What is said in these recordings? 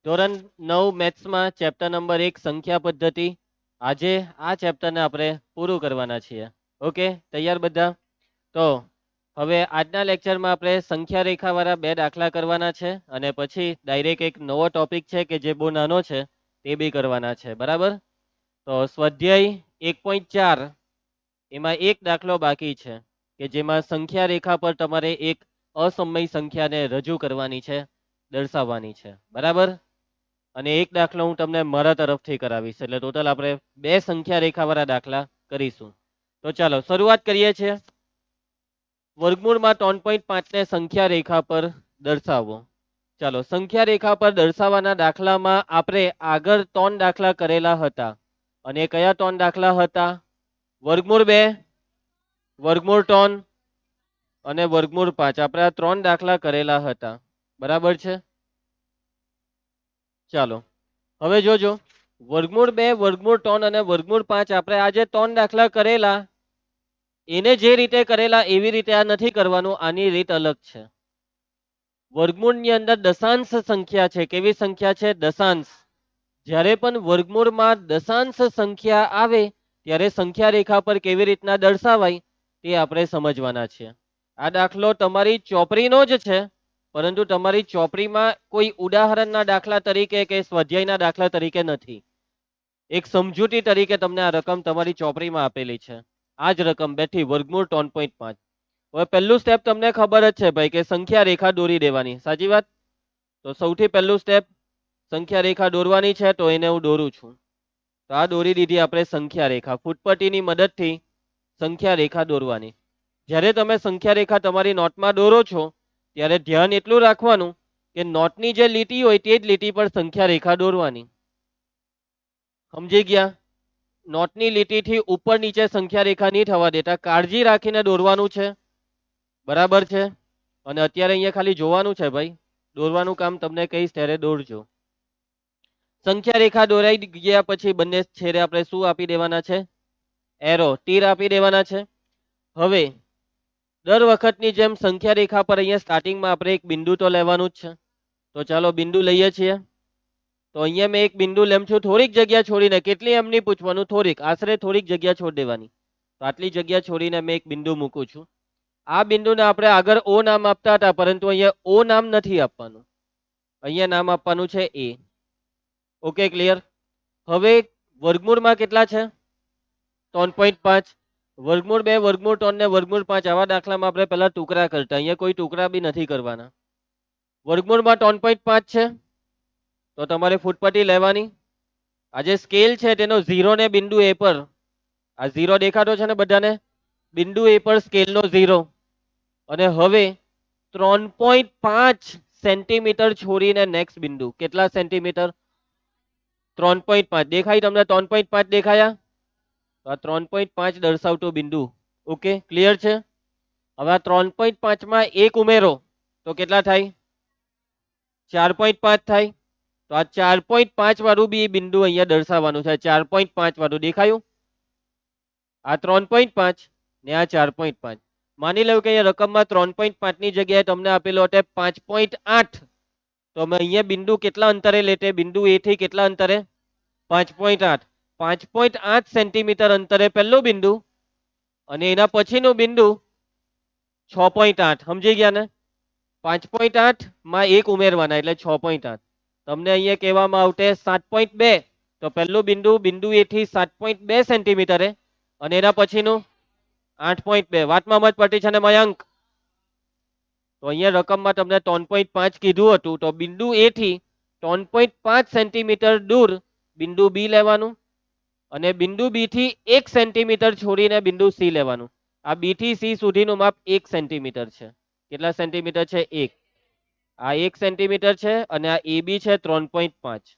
ધોરણ 9 મેથ્સમાં chapter number 1 સંખ્યા પદ્ધતિ. આજે આ ચેપ્ટરને આપણે પૂરું કરવાના છીએ. ઓકે, તૈયાર બધા? તો હવે આજના લેક્ચરમાં આપણે સંખ્યા રેખાવાળા 2 દાખલા કરવાના છે અને પછી ડાયરેક્ટ એક નવો ટોપિક છે કે જે બહુ નાનો છે તે બી કરવાના છે. બરાબર? તો સ્વાધ્યાય 1.4 એમાં એક દાખલો બાકી છે કે જેમાં સંખ્યા રેખા પર તમારે એક અસમય સંખ્યાને રજૂ કરવાની છે, દર્શાવવાની છે. બરાબર? અને એક દાખલો હું તમને મારા તરફથી કરાવીશ, એટલે ટોટલ આપણે 2 સંખ્યા રેખાવાળા દાખલા કરીશું. તો ચાલો શરૂઆત કરીએ છીએ. વર્ગમૂળમાં 3.5 ને સંખ્યા રેખા પર દર્શાવો. ચાલો, સંખ્યા રેખા પર દર્શાવવાના દાખલામાં આપણે આગળ 3 દાખલા કરેલા હતા. અને કયા 3 દાખલા હતા? વર્ગમૂળ 2, વર્ગમૂળ 3 અને વર્ગમૂળ 5. આપણે આ 3 દાખલા કરેલા હતા. બરાબર છે? ચાલો હવે જોજો, વર્ગમૂળ 2, વર્ગમૂળ 3 અને વર્ગમૂળ 5 આપણે આજે 3 દાખલા કરેલા એને જે રીતે કરેલા એવી રીતે આ નથી કરવાનું. આની રીત અલગ છે. વર્ગમૂળની અંદર દશાંશ સંખ્યા છે. કેવી સંખ્યા છે? દશાંશ. જ્યારે પણ વર્ગમૂળમાં દશાંશ સંખ્યા આવે ત્યારે સંખ્યા રેખા પર કેવી રીતના દર્શાવાય તે આપણે સમજવાના છે. આ દાખલો તમારી ચોપડીનો જ છે, પરંતુ તમારી ચોપડીમાં કોઈ ઉદાહરણના દાખલા તરીકે કે સ્વાધ્યાયના દાખલા તરીકે નથી. એક સમજૂતી તરીકે તમને આ રકમ તમારી ચોપડીમાં આપેલી છે. આ જ રકમ બેઠી વર્ગમૂળ 3.5. હવે પહેલું સ્ટેપ તમને ખબર જ છે ભાઈ, કે સંખ્યા રેખા દોરી દેવાની. સાચી વાત? તો સૌથી પહેલું સ્ટેપ સંખ્યા રેખા દોરવાની છે, તો એને હું દોરું છું. તો આ દોરી દીધી આપણે સંખ્યા રેખા. ફૂટપટ્ટીની મદદથી સંખ્યા રેખા દોરવાની. જ્યારે તમે સંખ્યા રેખા તમારી નોટમાં દોરો છો ત્યારે ધ્યાન એટલું રાખવાનું કે નોટની જે લીટી હોય તે જ લીટી પર સંખ્યા રેખા દોરવાની. સમજી ગયા? નોટની લીટીથી ઉપર નીચે સંખ્યા રેખા નહીં થવા દેતા. કાળજી રાખીને દોરવાનું છે. બરાબર છે? અને અત્યારે અહીંયા ખાલી જોવાનું છે ભાઈ, દોરવાનું કામ તમને કહીશ ત્યારે દોરજો. સંખ્યા રેખા દોરાઈ ગયા પછી બંને છેડે આપણે શું આપી દેવાના છે? એરો, તીર આપી દેવાના છે. હવે દર વખતની જેમ સંખ્યા રેખા પર અહીંયા સ્ટાર્ટિંગમાં આપણે એક બિંદુ તો લેવાનું જ છે. તો ચાલો બિંદુ લઈએ છીએ. તો અહીંયા મેં એક બિંદુ લેમ છું, થોડીક જગ્યા છોડીને. કેટલી એમ નહીં પૂછવાનું, થોડીક, આશરે થોડીક જગ્યા છોડી દેવાની. તો આટલી જગ્યા છોડીને મેં એક બિંદુ મૂકું છું. આ બિંદુને આપણે આગળ ઓ નામ આપતા હતા, પરંતુ અહીંયા ઓ નામ નથી આપવાનું. અહીંયા નામ આપવાનું છે એ. Okay, clear? હવે વર્ગમૂળમાં કેટલા છે? 3.5. વર્ગમૂળ 2, વર્ગમૂળ 3 ને વર્ગમૂળ 5 આવા દાખલામાં આપણે પહેલા ટુકડા કરતા. અહીંયા કોઈ ટુકડા બી નથી કરવાના. વર્ગમૂળમાં 3.5 છે, તો તમારે ફૂટપટ્ટી લેવાની. આ જે સ્કેલ છે તેનો 0 ને બિંદુ એ પર, આ 0 દેખાતો છે ને બધાને? બિંદુ એ પર સ્કેલનો 0. અને હવે 3.5 સેન્ટીમીટર છોડીને નેક્સ્ટ બિંદુ. કેટલા સેન્ટીમીટર? 3.5. દેખાય તમને? 3.5 દેખાયા? તો આ 3.5 દર્શાવતું બિંદુ. ઓકે, ક્લિયર છે? હવે આ 3.5 માં એક ઉમેરો તો કેટલા થાય? 4.5 થાય. તો આ 4.5 વાળું બી બિંદુ અહીંયા દર્શાવવાનું છે. 4.5 વાળું દેખાયું? આ 3.5 ને આ 4.5. માની લો કે અહીંયા રકમમાં 3.5 ની જગ્યાએ તમને આપેલો હતો 5.8. તો અમે અહીંયા બિંદુ કેટલા અંતરે લેતે? બિંદુ એ થી કેટલા અંતરે? 5.8. 5.8 સેન્ટીમીટર અંતરે પહેલું બિંદુ અને એના પછીનું બિંદુ 6.8. સમજી ગયા ને? 5.8 માં એક ઉમેરવાના એટલે 6.8. તમને અહીંયા કહેવામાં આવશે 7.2. તો પહેલું બિંદુ એ થી 7.2 સેન્ટીમીટરે અને એના પછીનું 8.2. વાતમાં મત પટી છે ને મયંક? તો અહીંયા રકમમાં તમને 3.5 કીધું હતું, તો બિંદુ એ થી 3.5 સેન્ટીમીટર દૂર બિંદુ બી લેવાનું અને બિંદુ બી થી 1 સેન્ટીમીટર છોડીને બિંદુ સી લેવાનું. આ બી થી સી સુધીનું માપ 1 સેન્ટીમીટર છે. કેટલા સેન્ટીમીટર છે? 1. આ 1 સેન્ટીમીટર છે અને આ એ બી છે 3.5.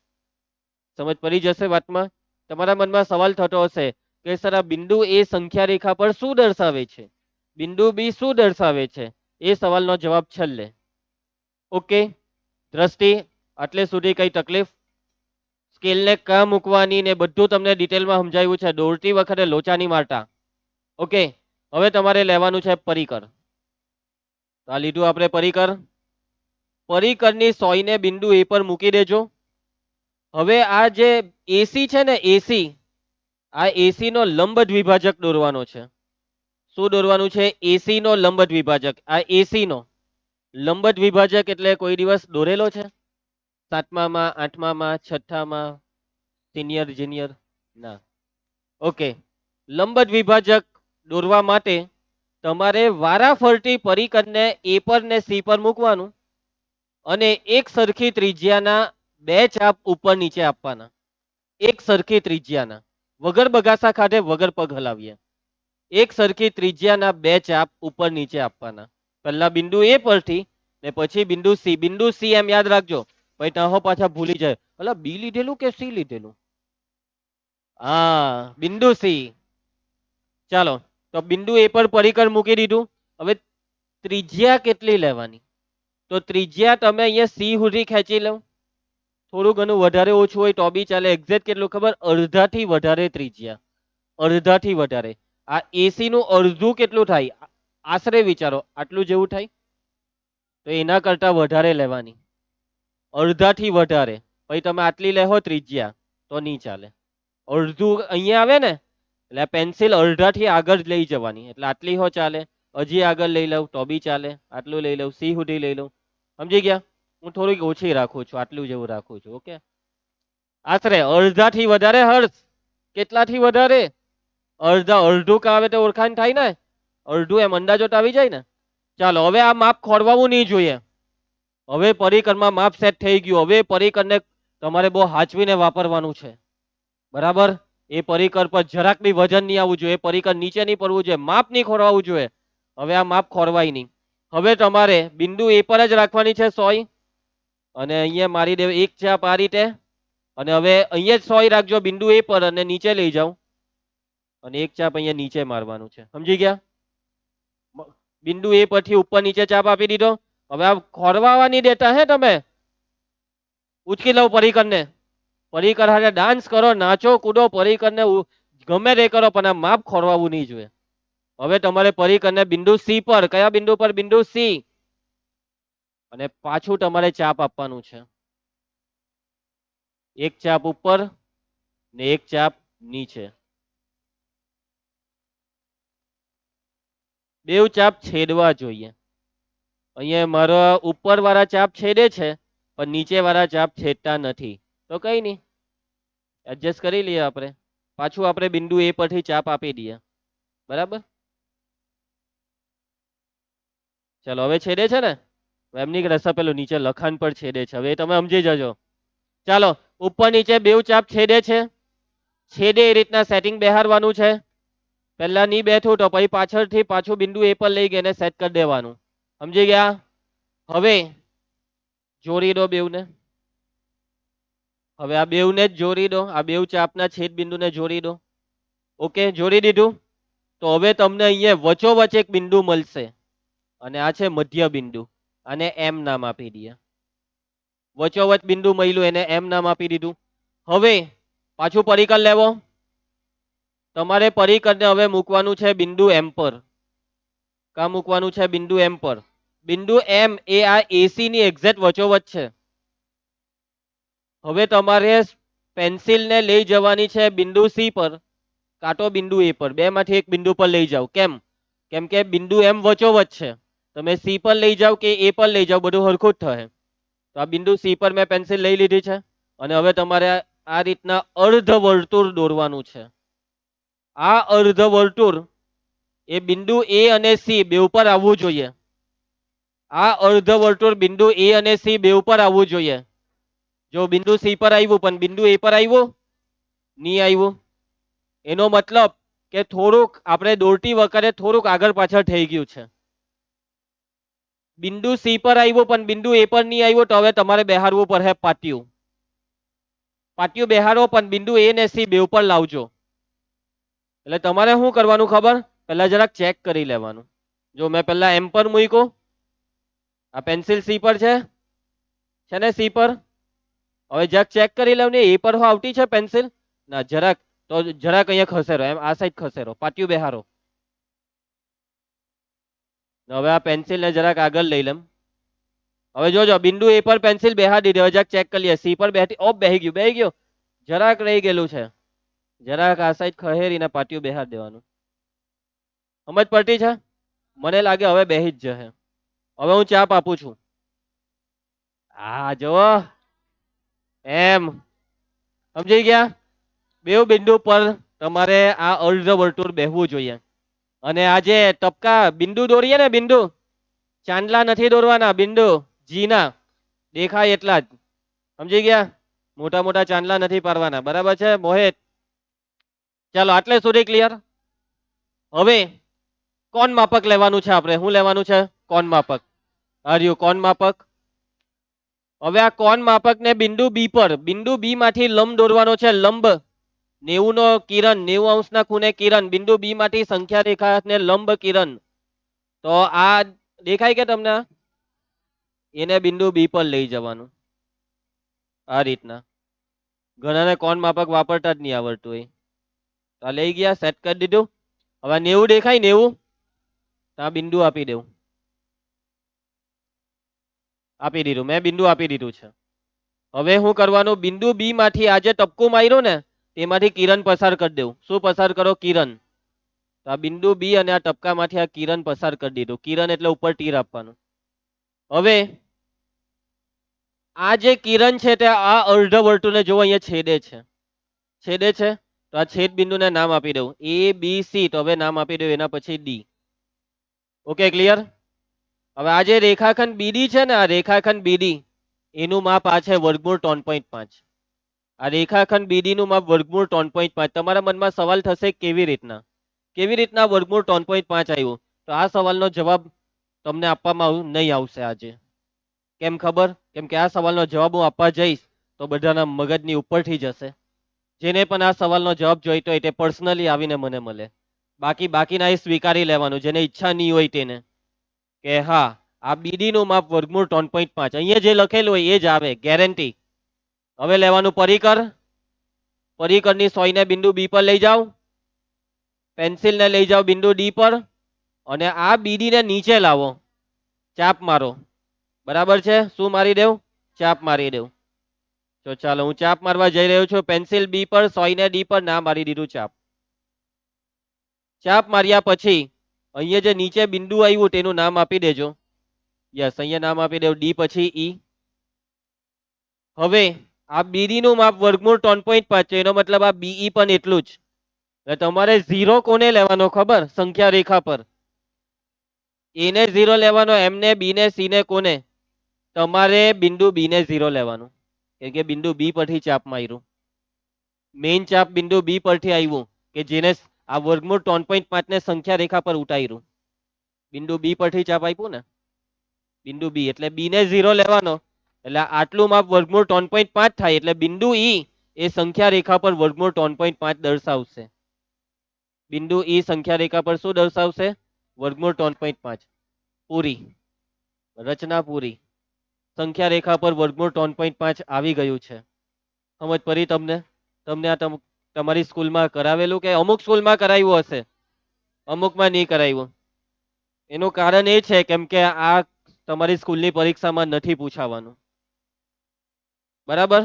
સમજ પડી જશે વાતમાં? તમારા મનમાં સવાલ થતો હશે કે સર આ બિંદુ એ સંખ્યા રેખા પર શું દર્શાવે છે, બિંદુ બી શું દર્શાવે છે? એ સવાલનો જવાબ છેલ્લે. ઓકે, દ્રષ્ટિ આટલે સુધી કઈ તકલીફ? સ્કેલને ક્યાં મૂકવાની ને બધું તમને ડિટેલમાં સમજાવ્યું છે. દોરતી વખતે લોચા નહીં મારતા. ઓકે, હવે તમારે લેવાનું છે પરિકર. તો આ લીધું આપણે પરિકર. પરિકરની સોયને બિંદુ એ પર મૂકી દેજો. હવે આ જે એસી છે ને એસી, આ એસી નો લંબ દ્વિભાજક દોરવાનો છે. શું દોરવાનું છે? એસી નો લંબ દ્વિભાજક. આ એસી નો લંબ દ્વિભાજક એટલે કોઈ દિવસ દોરેલો છે? 7મામાં, 8મામાં, 6થામાં, સિનિયર જુનિયર? ના. ઓકે, લંબ દ્વિભાજક દોરવા માટે તમારે વારાફરતી પરિકરને એ પર ને સી પર મૂકવાનું અને એક સરખી ત્રિજ્યાના બે ચાપ ઉપર નીચે આપવાના. એક સરખી ત્રિજ્યાના, વગર બગાસા ખાધે, વગર પગ હલાવીએ. એક સરખી ત્રિજ્યાના બે ચાપ ઉપર નીચે આપવાના. પહેલા બિંદુ એ પરથી ને પછી બિંદુ સી. બિંદુ સી એમ યાદ રાખજો, પછી તાહો પાછા ભૂલી જાય, અલા બી લીધેલું કે સી લીધેલું. હા, બિંદુ સી. ચાલો, તો બિંદુ એ પર પરિકર મૂકી દીધું. હવે ત્રિજ્યા કેટલી લેવાની? તો ત્રિજ્યા તમે અહીંયા સી સુધી ખેંચી લો. થોડું ઘણું વધારે ઓછું હોય તો બી ચાલે. એક્ઝેક્ટ કેટલું ખબર? અડધાથી વધારે ત્રિજ્યા. અડધાથી વધારે. આ એસી નું અડધું કેટલું થાય? આશરે વિચારો, આટલું જેવું થાય? તો એના કરતા વધારે લેવાની. અડધાથી વધારે. પછી તમે આટલી લેહો ત્રિજ્યા તો નહીં ચાલે. અડધું અહીંયા આવે ને, એટલે પેન્સિલ અડધાથી આગળ લઈ જવાની. એટલે આટલી હો ચાલે, હજી આગળ લઈ લઉં તો બી ચાલે, આટલું લઈ લઉં, સી સુધી લઈ લઉં. સમજી ગયા? હું થોડીક ઓછી રાખું છું, આટલું જેવું રાખું છું. ઓકે, આશરે અડધાથી વધારે. હર્ષ, કેટલાથી વધારે? અડધા. અડધું કાવે તો ઓળખાણ થાય ને, અડધું એમ અંદાજો તો આવી જાય ને. ચાલો, હવે આ માપ ખોરવાવું નહીં જોઈએ. હવે પરિકરમાં માપ સેટ થઈ ગયું. હવે પરિકરને તમારે બહુ હાચવીને વાપરવાનું છે. બરાબર? એ પરિકર પર જરાક બી વજન નહીં આવવું જોઈએ, પરિકર નીચે નહીં પડવું જોઈએ, માપ નહીં ખોરવાવું જોઈએ. હવે આ માપ ખોરવાય નહીં. હવે તમારે બિંદુ એ પર જ રાખવાની છે સોય, અને અહીંયા મારી દેવ એક ચાપ આ રીતે, અને હવે અહીંયા જ સોય રાખજો બિંદુ એ પર, અને નીચે લઈ જાઓ અને એક ચાપ અહીંયા નીચે મારવાનું છે. સમજી ગયા? બિંદુ એ પરથી ઉપર નીચે ચાપ આપી દીધો. હવે આ ખોરવાવા નહીં દેતા હે તમે. ઉચકી લઉં પરિકરને, પરિકર હારે ડાન્સ કરો, નાચો, કૂદો, પરિકરને ગમે તે કરો, પણ આ માપ ખોરવાવું નહીં જોઈએ. હવે તમારે પરિકરને બિંદુ સી પર, કયા બિંદુ પર? બિંદુ સી, અને પાછું તમારે ચાપ આપવાનું છે. એક ચાપ ઉપર ને એક ચાપ નીચે. બેવ ચાપ છેદવા જોઈએ. અહીંયા મારા ઉપર વાળા ચાપ છેદે છે, પણ નીચે વાળા ચાપ છેદતા નથી. તો કઈ નહીં, એડજસ્ટ કરી લઈએ આપણે. પાછું આપણે બિંદુ એ પરથી ચાપ આપી દઈએ. બરાબર? ચલો, હવે છેદે છે ને? એમની રસ્તા પેલું નીચે લખાણ પર છેદે છે. હવે તમે સમજી જજો. ચાલો, ઉપર નીચે બેવ ચાપ છેદે છે. છેદે એ રીતના સેટિંગ બેહારવાનું છે. પહેલા નહીં બેઠું તો પછી પાછળથી પાછું બિંદુ એ પર લઈ ગઈને સેટ કરી દેવાનું. સમજી ગયા? હવે જોડી દો બેવને. હવે આ બેવને જ જોડી દો. આ બેવ ચાપના છેદ બિંદુને જોડી દો. ઓકે, જોડી દીધું. તો હવે તમને અહીંયા વચ્ચોવચ્ચ એક બિંદુ મળશે, અને આ છે મધ્ય બિંદુ. અને એમ નામ આપી દઈએ. વચ્ચોવચ્ચ બિંદુ મળ્યું, એને એમ નામ આપી દીધું. હવે પાછું પરિકર લેવો. તમારે પરિકરને હવે મૂકવાનું છે બિંદુ એમ પર. કા મૂકવાનું છે? બિંદુ એમ પર. બિંદુ એમ એ આ એસી ની એક્ઝેક્ટ વચ્ચોવચ્ચ છે. હવે તમારે પેન્સિલને લઈ જવાની છે બિંદુ સી પર, કાંટો બિંદુ એ પર. બે માંથી એક બિંદુ પર લઈ જાઓ. કેમ? કેમ કે બિંદુ એમ વચ્ચોવચ્ચ છે. તમે સી પર લઈ જાઓ કે એ પર લઈ જાઓ, બધું હરખું જ થશે. તો આ બિંદુ સી પર મેં પેન્સિલ લઈ લીધી છે, અને હવે તમારે આ રીતના અર્ધ વર્તુળ દોરવાનું છે. આ અર્ધ વર્તુળ એ બિંદુ એ અને સી બે ઉપર આવવું જોઈએ. આ અર્ધ વર્તુળ બિંદુ એ અને સી બે ઉપર આવવું જોઈએ. જો બિંદુ સી પર આવ્યું પણ બિંદુ એ પર આવ્યું નહીં, આવ્યું, એનો મતલબ કે થોડુંક આપણે દોરતી વખતે થોડુંક આગળ પાછળ થઈ ગયું છે. બિંદુ સી પર આવ્યું પણ બિંદુ એ પર નહીં આવ્યું, તો હવે તમારે બેહારવું પડે પાટિયું. પાટિયું બેહારો, પણ બિંદુ એ ને સી બે ઉપર લાવજો. એટલે તમારે શું કરવાનું ખબર? પહેલા જરાક ચેક કરી લેવાનું. જો મેં પહેલા એમ પર મૂક્યું, આ પેન્સિલ સી પર છે ને? સી પર. હવે જરાક ચેક કરી લઉં ને, એ પર આવતી છે પેન્સિલ? ના, જરાક. તો જરાક અહીંયા ખસેરો, એમ આ સાઈડ ખસેરો, પાટિયું બેહારો. હવે આ પેન્સિલ ને જરાક આગળ લઈ લેમ. હવે જોજો બિંદુ એ પર પેન્સિલ બેહાડી દીધી, હવે જરાક ચેક કરી લઈએ. સી પર બેઠી, ઓ બેહી ગયું. જરાક રહી ગયેલું છે, જરાક આ સાઈડ ખહેરીને પાટિયું બેહાડી દેવાનું. સમજ પડતી છે? મને લાગે હવે બેહી જ જશે. હવે હું ચાપ આપું છું. હા જો એમ સમજી ગયા. બેવ બિંદુ પર તમારે આ અર્ધ વર્તુળ બેહવું જોઈએ. અને આ જે ટપકા બિંદુ દોરીએ ને, બિંદુ ચાંદલા નથી દોરવાના, બિંદુ જીના દેખાય એટલા જ. સમજી ગયા? મોટા મોટા ચાંદલા નથી પાડવાના. બરાબર છે મોહિત? ચાલો આટલે સુધી ક્લિયર. હવે કોણ માપક લેવાનું છે આપણે? શું લેવાનું છે? કોણ માપક. આર્યું કોણ માપક. હવે આ કોણ માપક ને બિંદુ બી માંથી લંબ દોરવાનો છે. લંબ 90 નો કિરણ, 90 અંશના ખૂણે કિરણ, બિંદુ બી માંથી સંખ્યા રેખા ને લંબ કિરણ. તો આ દેખાય કે તમને? એને બિંદુ બી પર લઈ જવાનું આ રીતના. ઘણાને કોણ માપક વાપરતા જ નહીં આવડતું હોય. તો આ લઈ ગયા, સેટ કરી દીધું. હવે 90 દેખાય, 90 તો આ બિંદુ આપી દેવું. આપી દીધું, મેં બિંદુ આપી દીધું છે. હવે શું કરવાનું? બિંદુ બી માંથી આ જે ટપકું માર્યું ને તેમાંથી કિરણ પસાર કરી દેવું. શું પસાર કરો? કિરણ. તો આ બિંદુ બી અને આ ટપકામાંથી આ કિરણ પસાર કરી દીધું. કિરણ એટલે ઉપર તીર આપવાનું. હવે આ જે કિરણ છે તે આ અર્ધ વર્તુળને જો અહીંયા છેદે છે. છેદે છે તો આ છેદ બિંદુને નામ આપી દઉં એ બી સી. તો હવે નામ આપી દઉં એના પછી ડી. Okay clear? હવે આ જે રેખાખંડ બીડી છે ને, આ રેખાખંડ બીડી એનું માપ આ છે વર્ગમૂળ 3.5. આ રેખાખંડ બીડી નું માપ વર્ગમૂળ 3.5. તમારા મનમાં સવાલ થશે કેવી રીતના વર્ગમૂળ 3.5 આવ્યું? તો આ સવાલનો જવાબ તમને આપવામાં નહીં આવશે આજે. કેમ ખબર? કેમ કે આ સવાલનો જવાબ હું આપવા જઈશ તો બધાના મગજની ઉપરથી જશે. જેને પણ આ સવાલનો જવાબ જોઈતો હોય તે પર્સનલી આવીને મને મળે. બાકીના એ સ્વીકારી લેવાનું, જેને ઈચ્છા નહીં હોય તેને, કે હા આ બીડી નું માપ વર્ગમૂળ 3.5. અહીંયા જે લખેલું હોય એ જ આવે, ગેરંટી. હવે લેવાનું પરિકર. પરિકરની સોયને બિંદુ બી પર લઈ જાઓ. પેન્સિલને લઈ જાઓ બિંદુ ડી પર અને આ બીડી ને નીચે લાવો. ચાપ મારો. બરાબર છે? શું મારી દેવ? ચાપ મારી દેવ. તો ચાલો હું ચાપ મારવા જઈ રહ્યો છું. પેન્સિલ બી પર, સોયને ડી પર, ના મારી દીધું ચાપ. ચાપ માર્યા પછી અહીંયા જે નીચે બિંદુ આવ્યું તેનું નામ આપી દેજો. યસ, અહીંયા નામ આપી દેવ ડી પછી ઈ. હવે આ બીડી નું માપ વર્ગમૂળ 3.5 છે, એનો મતલબ આ બીઈ પણ એટલું જ. એટલે તમારે 0 કોને લેવાનો ખબર? સંખ્યા રેખા પર એને 0 લેવાનો, એમને બી ને સી ને કોને? તમારે બિંદુ બી ને 0 લેવાનું. કેમ કે બિંદુ બી પરથી ચાપ માર્યું. મેઇન ચાપ બિંદુ બી પરથી આવ્યું કે જેને આ વર્ગમૂળ 3.5 ને સંખ્યા રેખા પર ઉતાર્યું. બિંદુ બી પરથી ચાપ આપ્યું ને, બિંદુ બી એટલે બી ને 0 લેવાનો. એટલે આટલું માપ વર્ગમૂળ 3.5 થાય. એટલે બિંદુ ઈ એ સંખ્યા રેખા પર વર્ગમૂળ 3.5 દર્શાવશે. બિંદુ ઈ સંખ્યા રેખા પર શું દર્શાવશે? વર્ગમૂળ 3.5. પૂરી રચના પૂરી. સંખ્યા રેખા પર વર્ગમૂળ 3.5 આવી ગયું છે. સમજ પડી તમને? તમને આ તમારી સ્કૂલમાં કરાવેલું કે અમુક સ્કૂલમાં કરાવ્યું હશે, અમુકમાં નહીં કરાવ્યું? એનું કારણ એ છે કેમ કે આ તમારી સ્કૂલની પરીક્ષામાં નથી પૂછાવાનું. બરાબર?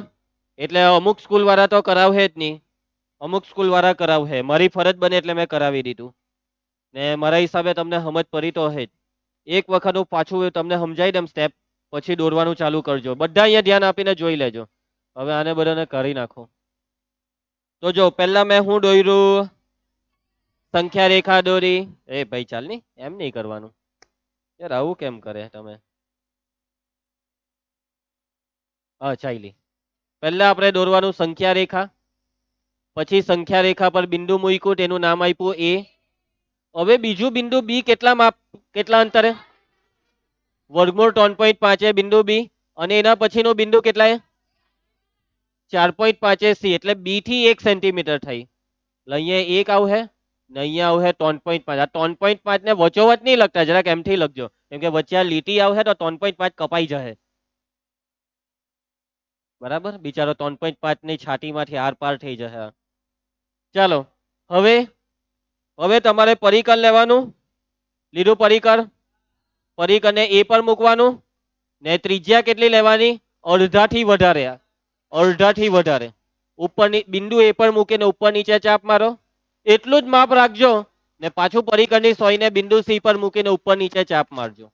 એટલે અમુક સ્કૂલ વાળા તો કરાવશે જ નહીં, અમુક સ્કૂલ વાળા કરાવશે. મારી ફરજ બને એટલે મેં કરાવી દીધું ને મારા હિસાબે તમને સમજ પડી તો હે જ. એક વખત હું પાછું તમને સમજાવી દઉં સ્ટેપ, પછી દોરવાનું ચાલુ કરજો. બધા અહીંયા ધ્યાન આપીને જોઈ લેજો. હવે આને બધાને કરી નાખો. તો જો પહેલા મેં હું દોર્યું? સંખ્યા રેખા દોરી. એ ભાઈ ચાલ ની, એમ નહીં કરવાનું યાર, આવું કેમ કરે તમે? હા ચાલી. પહેલા આપણે દોરવાનું સંખ્યા રેખા, પછી સંખ્યા રેખા પર બિંદુ મૂક્યું, તેનું નામ આપ્યું એ. હવે બીજું બિંદુ બી કેટલા અંતરે? વર્ગમૂળ 3.5 બિંદુ બી. અને એના પછીનું બિંદુ કેટલા? 4.5 સી. એટલે બી થી 1 સેન્ટીમીટર થઈ. અહીંયા 1 આવશે ને અહીંયા આવશે 3.5. આ 3.5 ને વચોવચ નહીં લખતા, જરાક એમથી લખજો, કેમ કે વચ્ચે આ લીટી આવશે તો 3.5 કપાઈ જશે. બરાબર? બિચારો 3.5 ની છાતીમાંથી આર પાર થઈ જશે. ચાલો હવે તમારે પરિકર લેવાનું. લીધું પરિકર? પરિકરને એ પર મૂકવાનું. ને ત્રિજ્યા કેટલી લેવાની? અડધાથી વધારે. અડધાથી વધારે. ઉપરની બિંદુ એ પર મૂકીને ઉપર નીચે ચાપ મારો. એટલું જ માપ રાખજો ને પાછું પરિકરની સોયને બિંદુ સી પર મૂકીને ઉપર નીચે ચાપ મારજો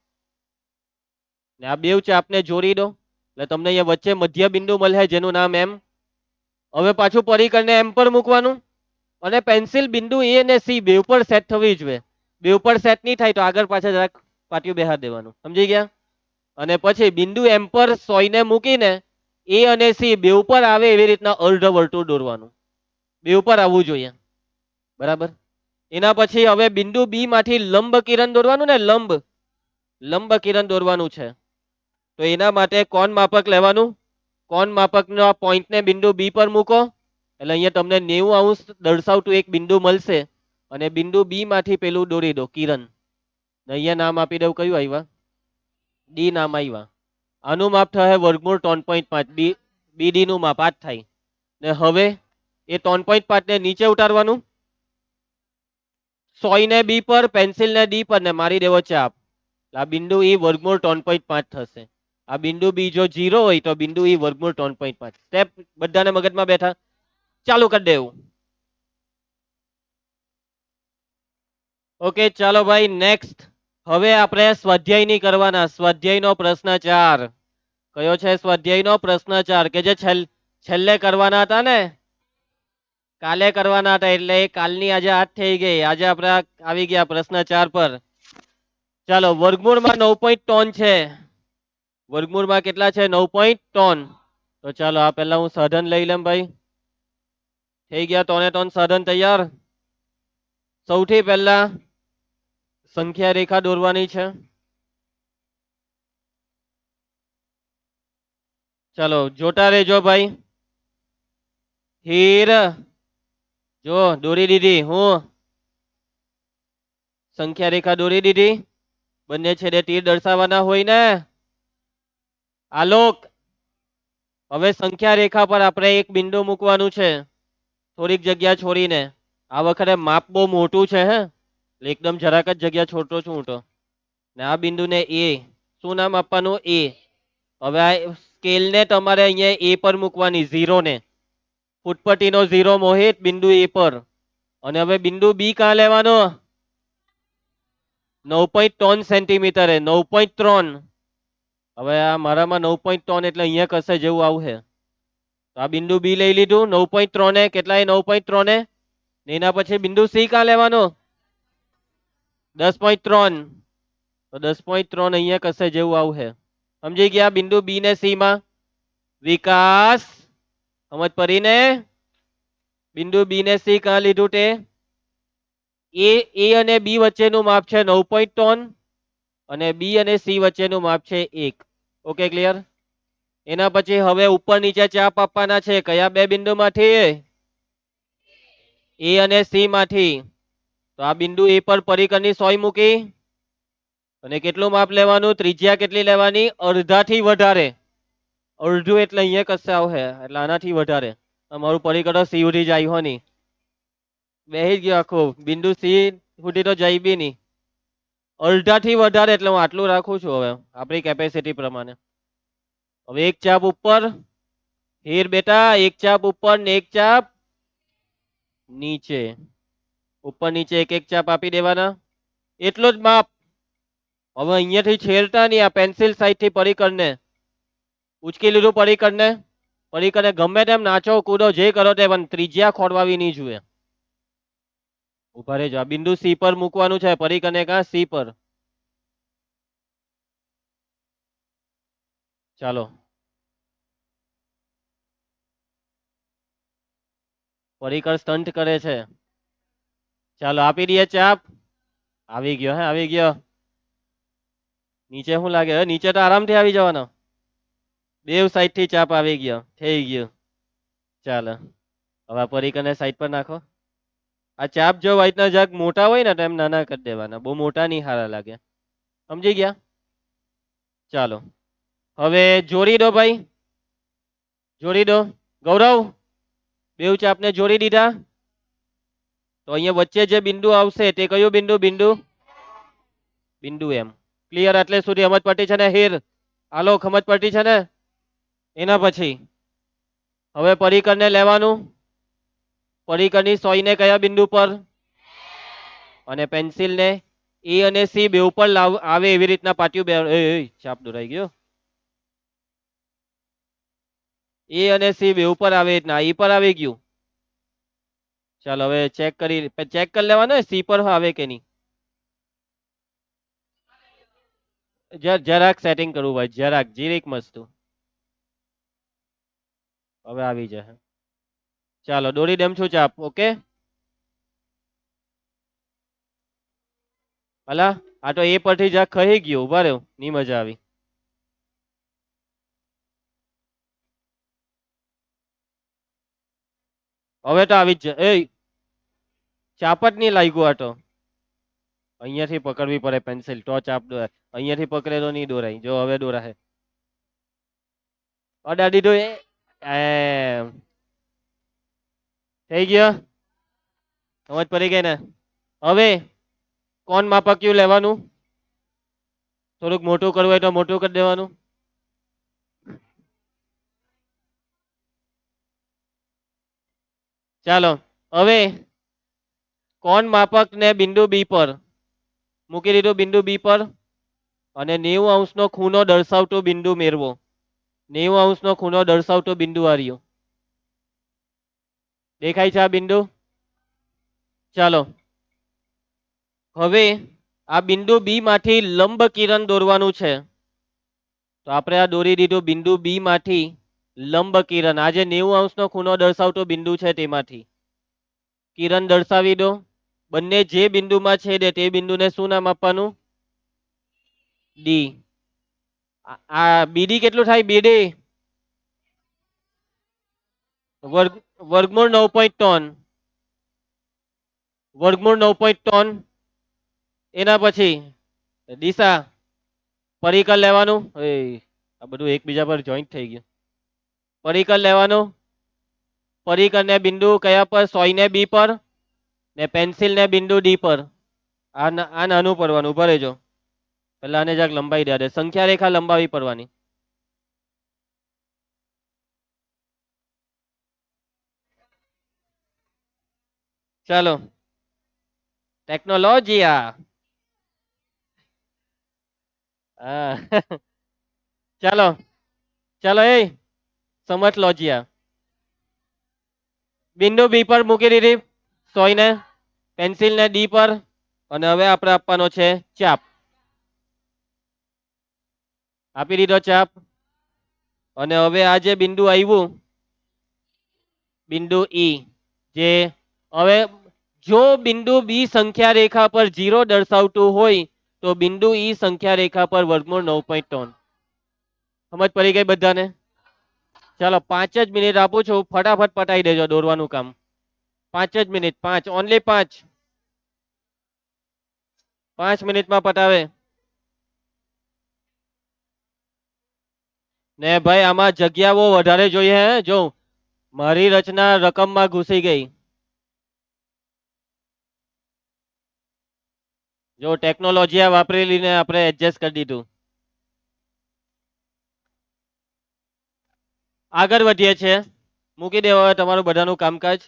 ને આ બેવ ચાપને જોડી દો એટલે તમને અહીંયા વચ્ચે મધ્ય બિંદુ મળે જેનું નામ એમ. હવે પાછું પરિકરને એમ પર મૂકવાનું અને પેન્સિલ બિંદુ એ અને સી બેવ પર સેટ થવી જોઈએ. બેવ પર સેટ નહીં થાય તો આગળ પાછળ જરાક પાટિયું બેહાર દેવાનું. સમજી ગયા? અને પછી બિંદુ એમ પર સોયને મૂકીને એ અને સી બેવ પર આવે એવી રીતના અર્ધ વર્તુળ દોરવાનું. બેવ પર આવવું જોઈએ. બરાબર. એના પછી હવે બિંદુ બી માંથી લંબ કિરણ દોરવાનું ને લંબ કિરણ દોરવાનું છે. તો એના માટે કોણ માપક લેવાનું? કોણ માપકનો આ પોઈન્ટને બિંદુ બી પર મૂકો એટલે અહીંયા તમને 90 અંશ દર્શાવતું એક બિંદુ મળશે અને બિંદુ બી માંથી પેલું દોરી દો કિરણ. અહીંયા નામ આપી દઉં, કયું આવ્યા? ડી નામ આવ્યા. આનું માપ થાય વર્ગમૂળ 3.5. બીડી નું માપ આ જ થાય. ને હવે એ 3.5 ને નીચે ઉતારવાનું. સોયને બી પર, પેન્સિલને ડી પર ને મારી દેવો ચાપ. આ બિંદુ ઈ વર્ગમૂળ 3.5 થશે. આ બિંદુ બી જો 0 હોય તો બિંદુ ઈ વર્ગમૂળ 3.5. સ્ટેપ બધાને મગજમાં બેઠા? ચાલુ કરી દેવું. ઓકે ચાલો ભાઈ નેક્સ્ટ. હવે આપણે સ્વાધ્યાયની કરવાના. સ્વાધ્યાયનો પ્રશ્ન 4. કયો છે સ્વાધ્યાયનો પ્રશ્ન 4 કે જે છેલ્લે કરવાના હતા ને? કાલે કરવાના હતા એટલે કાલની આજે 8 થઈ ગઈ. આજે આપણે આવી ગયા પ્રશ્ન 4 પર. ચાલો વર્ગમૂળમાં 9.3 છે. વર્ગમૂળમાં કેટલા છે? 9.3. તો ચાલો આ પહેલા હું સાધન લઈ લઉં ભાઈ. થઈ ગયા 3 સાધન તૈયાર. સૌથી પહેલા સંખ્યા રેખા દોરવાની છે. ચાલો જોતા રહેજો ભાઈ. હીર જો દોરી દીધી. હું સંખ્યા રેખા દોરી દીધી. બંને છેડે તીર દર્શાવવાના હોય ને. આલોક હવે સંખ્યા રેખા પર આપણે એક બિંદુ મૂકવાનું છે થોડીક જગ્યા છોડીને. આ વખતે માપ બહુ મોટું છે હે એકદમ જરાક જ જગ્યા છોડતો છું હું તો. ને આ બિંદુને એ શું નામ આપવાનું? એ. હવે આ સ્કેલને તમારે અહીંયા એ પર મૂકવાની, 0 ને. ફૂટપટ્ટીનો 0 મોહિત બિંદુ એ પર. અને હવે બિંદુ બી કાં લેવાનો? 9.3 સેન્ટીમીટરે. 9.3. હવે આ મારામાં 9.3 એટલે અહીંયા કશે જેવું આવશે. તો આ બિંદુ બી લઈ લીધું. 9.3 ને કેટલાય? 9.3 ને એના પછી બિંદુ સી કાં લેવાનો? 10.3. તો 10.3 અહીંયા કશે જેવું આવશે. સમજી ગયા? બિંદુ બી ને સી માં વિકાસ સમજ પડી ને? બિંદુ બી ને સી કાં લીધું તે? એ અને બી વચ્ચેનું માપ છે 9.3 અને બી અને સી વચ્ચેનું માપ છે 1. Okay clear? એના પછી હવે ઉપર નીચે ચાપ આપવાના છે. કયા બે બિંદુમાંથી? એ અને સી માંથી. તો આ બિંદુ એ પર પરિકરની સોય મૂકી અને કેટલું માપ લેવાનું? ત્રિજ્યા કેટલી લેવાની? અડધાથી વધારે. અડધું એટલે અહીંયા કશે આવશે એટલે આનાથી વધારે. અમારું પરિકર સી સુધી જાય હો નહીં. બેહી ગયો આખું. બિંદુ સી સુધી તો જાય બી નહીં. અડધાથી વધારે એટલે હું આટલું રાખું છું હવે આપણી કેપેસિટી પ્રમાણે. હવે એક ચાપ ઉપર. હીર બેટા એક ચાપ ઉપર ને એક ચાપ નીચે. ઉપર નીચે એક એક ચાપ આપી દેવાના. એટલો જ માપ. હવે અહીંયાથી છેડતા નહીં. આ પેન્સિલ સાઈડથી પરિકરને ઉચકી લીધું. પરિકરને ગમે તેમ નાચો કૂદો જે કરો તે પણ ત્રિજ્યા ખોરવાવી નહીં જોઈએ. ઉભા રહેજો. આ બિંદુ સી પર મૂકવાનું છે. પરિકરને કાં? સી પર. ચાલો પરિકર સ્ટન્ટ કરે છે. ચાલો આપી દઈએ ચાપ. આવી ગયો હે આવી ગયો. નીચે શું લાગે? નીચે તો આરામથી આવી જવાનો. બેવ સાઈડ થી ચાપ આવી ગયો. થઈ ગયું. ચાલો હવે પરિકરને સાઈડ પર નાખો. આ ચાપ જો વાઈટના જરાક મોટા હોય ને તો એમ નાના કરી દેવાના. બહુ મોટા નહીં સારા લાગે. સમજી ગયા? ચાલો હવે જોડી દો ભાઈ. જોડી દો. ગૌરવ બેવ ચાપને જોડી દીધા. તો અહીંયા વચ્ચે જે બિંદુ આવશે તે કયું બિંદુ? બિંદુ એમ. ક્લિયર? એટલે સુધી સમજ પડી છે ને હીર? હાલો ખમત પડતી છે ને. એના પછી હવે પરિકરને લેવાનું, પરિકરની સોયને કયા બિંદુ પર અને પેન્સિલને એ અને સી બે ઉપર આવે એવી રીતના પાટિયું બે ચાપ દોરાઈ ગયો. એ અને સી બે ઉપર આવે રીતના ઈ પર આવી ગયું. ચાલો હવે ચેક કરી લેવાનું સી પર આવે કે નહીં. જરાક સેટિંગ કરવું ભાઈ, જરાક જીરીક મસ્તું. હવે આવી જાય. ચાલો દોરી દેમ છું ચાપ. ઓકે અલા આ તો એ પરથી જરાક ખહી ગયું. ઉભા રહ્યો, ની મજા આવી. હવે તો આવી જ જાય. એ ચાપટ નહીં લાગ્યું આ તો. અહીંયાથી પકડવી પડે પેન્સિલ તો ચાપ દોરાય. અહીંયાથી પકડે તો નહીં દોરાય. જો હવે દોરાય. અડાડી દો એમ થઈ ગયો. સમજ પડી ગઈ ને. હવે કોણ માપક્યું લેવાનું, થોડુંક મોટું કરવું હોય તો મોટું કરી દેવાનું. ચાલો હવે કોણ માપક ને બિંદુ બી પર મૂકી દીધું. બિંદુ બી પર અને 90° નો ખૂણો દર્શાવતો બિંદુ મેળવો. 90° નો ખૂણો દર્શાવતો બિંદુ આવ્યો. દેખાય છે આ બિંદુ. ચાલો હવે આ બિંદુ બી માંથી લંબ કિરણ દોરવાનું છે. તો આપણે આ દોરી દીધું બિંદુ બી માંથી લંબ કિરણ, આ જે 90° નો ખૂણો દર્શાવતો બિંદુ છે તેમાંથી કિરણ દર્શાવી દો. બંને જે બિંદુમાં છેદે તે બિંદુને શું નામ આપવાનું? ડી. આ બીડી કેટલું થાય? બીડી વર્ગમૂળ 9.3, વર્ગમૂળ 9.3. એના પછી દિશા પરિકર લેવાનું. આ બધું એકબીજા પર જોઈન્ટ થઈ ગયું. પરિકર લેવાનું. પરિકર ને બિંદુ કયા પર? સોય ને બી પર ને પેન્સિલ ને બિંદુ ડી પર. આ નાનું પડવાનું. ઉભા રહેજો, પેલા આને જરાક લંબાઈ દે. સંખ્યા રેખા લંબાવી પડવાની. ચાલો ટેકનોલોજી હા ચાલો ચાલો એ સમજ લોજિયા. બિંદુ બી પર મૂકી દીધી સોયને, પેન્સિલ ને ડી પર અને હવે આપણે આપવાનો છે ચાપ. આપી દીધો ચાપ. અને હવે આ જે બિંદુ આવ્યું બિંદુ ઈ, જે હવે જો બિંદુ બી સંખ્યા રેખા પર 0 દર્શાવતું હોય તો બિંદુ ઈ સંખ્યા રેખા પર વર્ગમૂળ 9.3. સમજ પડી ગઈ બધાને? ચાલો 5 જ મિનિટ આપું છું, ફટાફટ પટાઈ દેજો દોરવાનું કામ. 5 જ મિનિટ, 5 ઓનલી 5. 5 મિનિટમાં પટાવે ને ભાઈ. આમાં જગ્યાઓ વધારે જોઈએ હે. જો મારી રચના રકમમાં ઘૂસી ગઈ. જો ટેકનોલોજી વાપરેલી ને આપણે એડજસ્ટ કરી દીધું. આગળ વધીએ છીએ. મૂકી દેવા હવે તમારું બધાનું કામકાજ.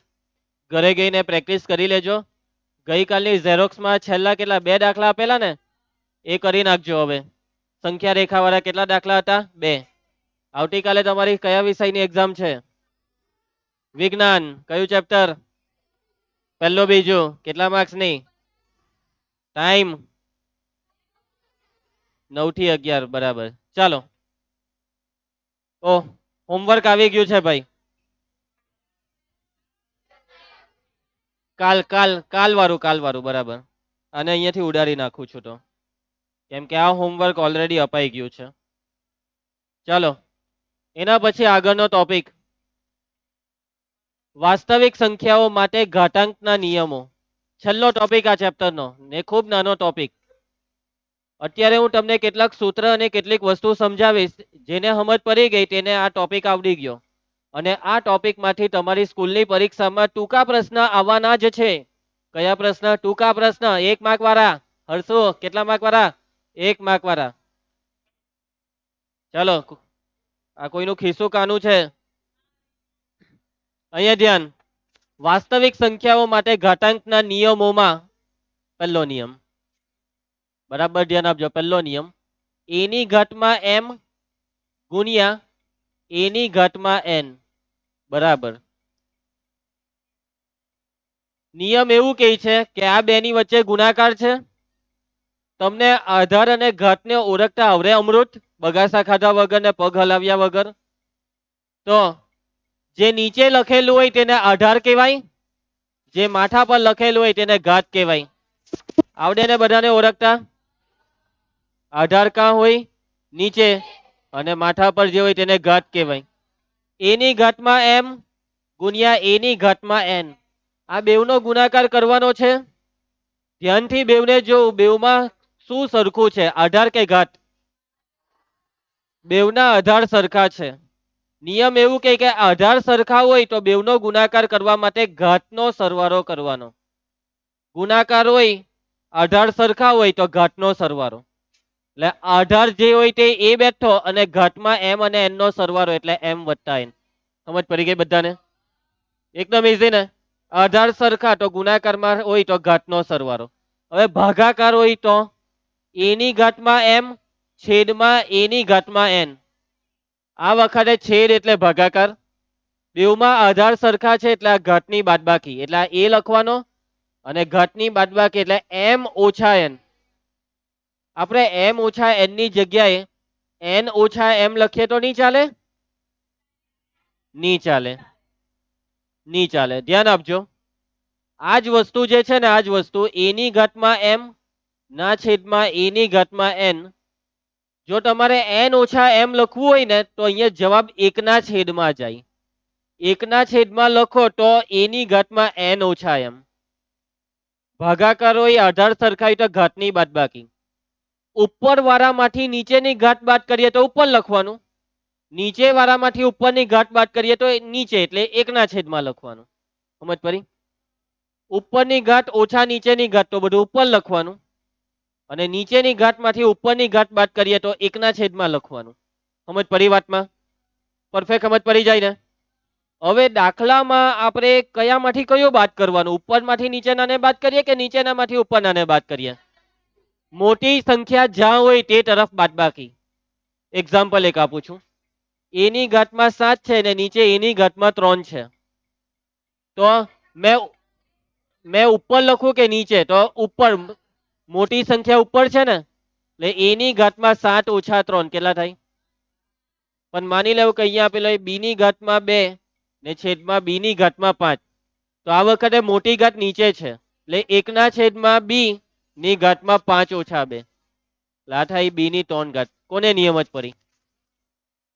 ઘરે ગઈને પ્રેક્ટિસ કરી લેજો. ગઈકાલની ઝેરોક્સમાં છેલ્લા કેટલા 2 દાખલા આપેલા ને એ કરી નાખજો. હવે સંખ્યા રેખા વાળા કેટલા દાખલા હતા? 2. આવતીકાલે તમારી કયા વિષયની એક્ઝામ છે? વિજ્ઞાન. કયું ચેપ્ટર? પહેલો બીજો. કેટલા માર્ક્સની? ટાઈમ 9 થી 11. બરાબર. ચાલો હોમવર્ક આવી ગયું છે ભાઈ. કાલ વાળું બરાબર. અને અહીંયાથી ઉડાડી નાખું છું તો, કેમ કે આ હોમવર્ક ઓલરેડી અપાઈ ગયું છે. ચાલો એના પછી આગળનો ટોપિક વાસ્તવિક સંખ્યાઓ માટે ઘાતાંકના નિયમો. છેલ્લો ટોપિક આ ચેપ્ટરનો ને ખૂબ નાનો ટોપિક. અત્યારે હું તમને કેટલાક સૂત્ર અને કેટલીક વસ્તુ સમજાવીશ. જેને સમજ પડી ગઈ તેને આ ટોપિક આવડી ગયો. અને આ ટોપિક માંથી તમારી સ્કૂલની પરીક્ષામાં ટૂંકા પ્રશ્ન આવવાના જ છે. કયા પ્રશ્ન? ટૂંકા પ્રશ્ન. 1 માર્ક વાળા. હર્ષો કેટલા માર્ક વાળા? 1 માર્ક વાળા. ચાલો આ કોઈનું ખિસ્સું કાનું છે. અહીંયા ધ્યાન. વાસ્તવિક સંખ્યાઓ માટે ઘાતાંકના નિયમોમાં પહેલો નિયમ, બરાબર ધ્યાન આપજો. પહેલો નિયમ, એની ઘાતમાં એમ ગુણ્યા એની ઘાતમાં એન બરાબર. નિયમ એવું કહે છે કે આ બેની વચ્ચે ગુણાકાર છે. તમને આધાર અને ઘાતને ઓળખતા આવડે અમૃત, બગાસા ખાધા વગર ને પગ હલાવ્યા વગર? તો જે નીચે લખેલું હોય તેને આધાર કહેવાય, જે માથા પર લખેલું હોય તેને ઘાત કહેવાય. આવડે ને બધાને ઓળખતા? આધાર કાં હોય? નીચે, અને માથા પર જે હોય તેને ઘાત કહેવાય. એની ઘાતમાં એમ ગુણ્યા એની ઘાતમાં એન, આ બેવનો ગુણાકાર કરવાનો છે. ધ્યાનથી બેવને જોવું, બેવમાં શું સરખું છે, આધાર કે ઘાત? બેવના આધાર સરખા છે. નિયમ એવું કહે કે આધાર સરખા હોય તો બેવનો ગુણાકાર કરવા માટે ઘાતનો સરવાળો કરવાનો. ગુણાકાર હોય, આધાર સરખા હોય તો ઘાતનો સરવાળો. એટલે આધાર જે હોય તે એ બેઠો અને ઘાતમાં એમ અને એન નો સરવાળો એટલે એમ વત્તા એન. સમજ પડી ગઈ બધાને? એકદમ ઈઝી ને? આધાર સરખા તો ગુણાકારમાં હોય તો ઘાતનો સરવાળો. હવે ભાગાકાર હોય તો એની ઘાતમાં એમ છેદમાં એની ઘાતમાં એન. આ વખતે છેદ એટલે ભાગાકાર. બેવમાં આધાર સરખા છે એટલે આ ઘાતની બાદબાકી એટલે આ એ લખવાનો, અને ઘાતની બાદબાકી એટલે એમ ઓછા એન. આપણે એમ ઓછા એન ની જગ્યાએ એન ઓછા એમ લખીએ તો નહીં ચાલે? નહીં ચાલે, નહીં ચાલે. ધ્યાન આપજો. આ જ વસ્તુ જે છે ને, આ જ વસ્તુ એની ઘાતમાં એમ ના છેદમાં એની ઘાતમાં એન. જો તમારે એન ઓછા એમ લખવું હોય ને તો અહીંયા જવાબ એકના છેદમાં જાય. એકના છેદમાં લખો તો એની ઘાતમાં એન ઓછા એમ. ભાગાકાર હોય, આધાર સરખાઈ તો ઘાતની બાદબાકી. ઉપર વાળામાંથી નીચેની ઘાત બાદ કરીએ તો ઉપર લખવાનું, નીચે વાળામાંથી ઉપરની ઘાત બાદ કરીએ તો નીચે એટલે એકના છેદમાં લખવાનું. સમજ પડી? ઉપરની ઘાત ઓછા નીચેની ઘાત તો બધું ઉપર લખવાનું, અને નીચેની ઘાતમાંથી ઉપરની ઘાત બાદ કરીએ તો એકના છેદમાં લખવાનું. સમજ પડી વાતમાં? પરફેક્ટ સમજ પડી જાય ને? હવે દાખલામાં આપણે કયામાંથી કયો બાદ કરવાનું? ઉપરમાંથી નીચેનાને બાદ કરીએ કે નીચેનામાંથી ઉપરનાને બાદ કરીએ? મોટી સંખ્યા જ્યાં હોય તે તરફ બાદબાકી. એક્ઝામ્પલ એક આપું છું. એની ઘાતમાં 7 છે ને નીચે એની ઘાતમાં 3 છે. તો મેં ઉપર લખું કે નીચે? તો ઉપર. મોટી સંખ્યા ઉપર છે ને, એટલે એની ઘાતમાં 7 ઓછા 3 કેટલા થાય? પણ માની લેવું કે અહીંયા આપેલો બી ની ઘાતમાં 2 ને છેદમાં બી ની ઘાતમાં 5. તો આ વખતે મોટી ઘાત નીચે છે એટલે એકના છેદમાં બી ની ઘાતમાં 5 ઓછા 2. આ થાય બી ની 3 ઘાત. કોને નિયમ જ પડી?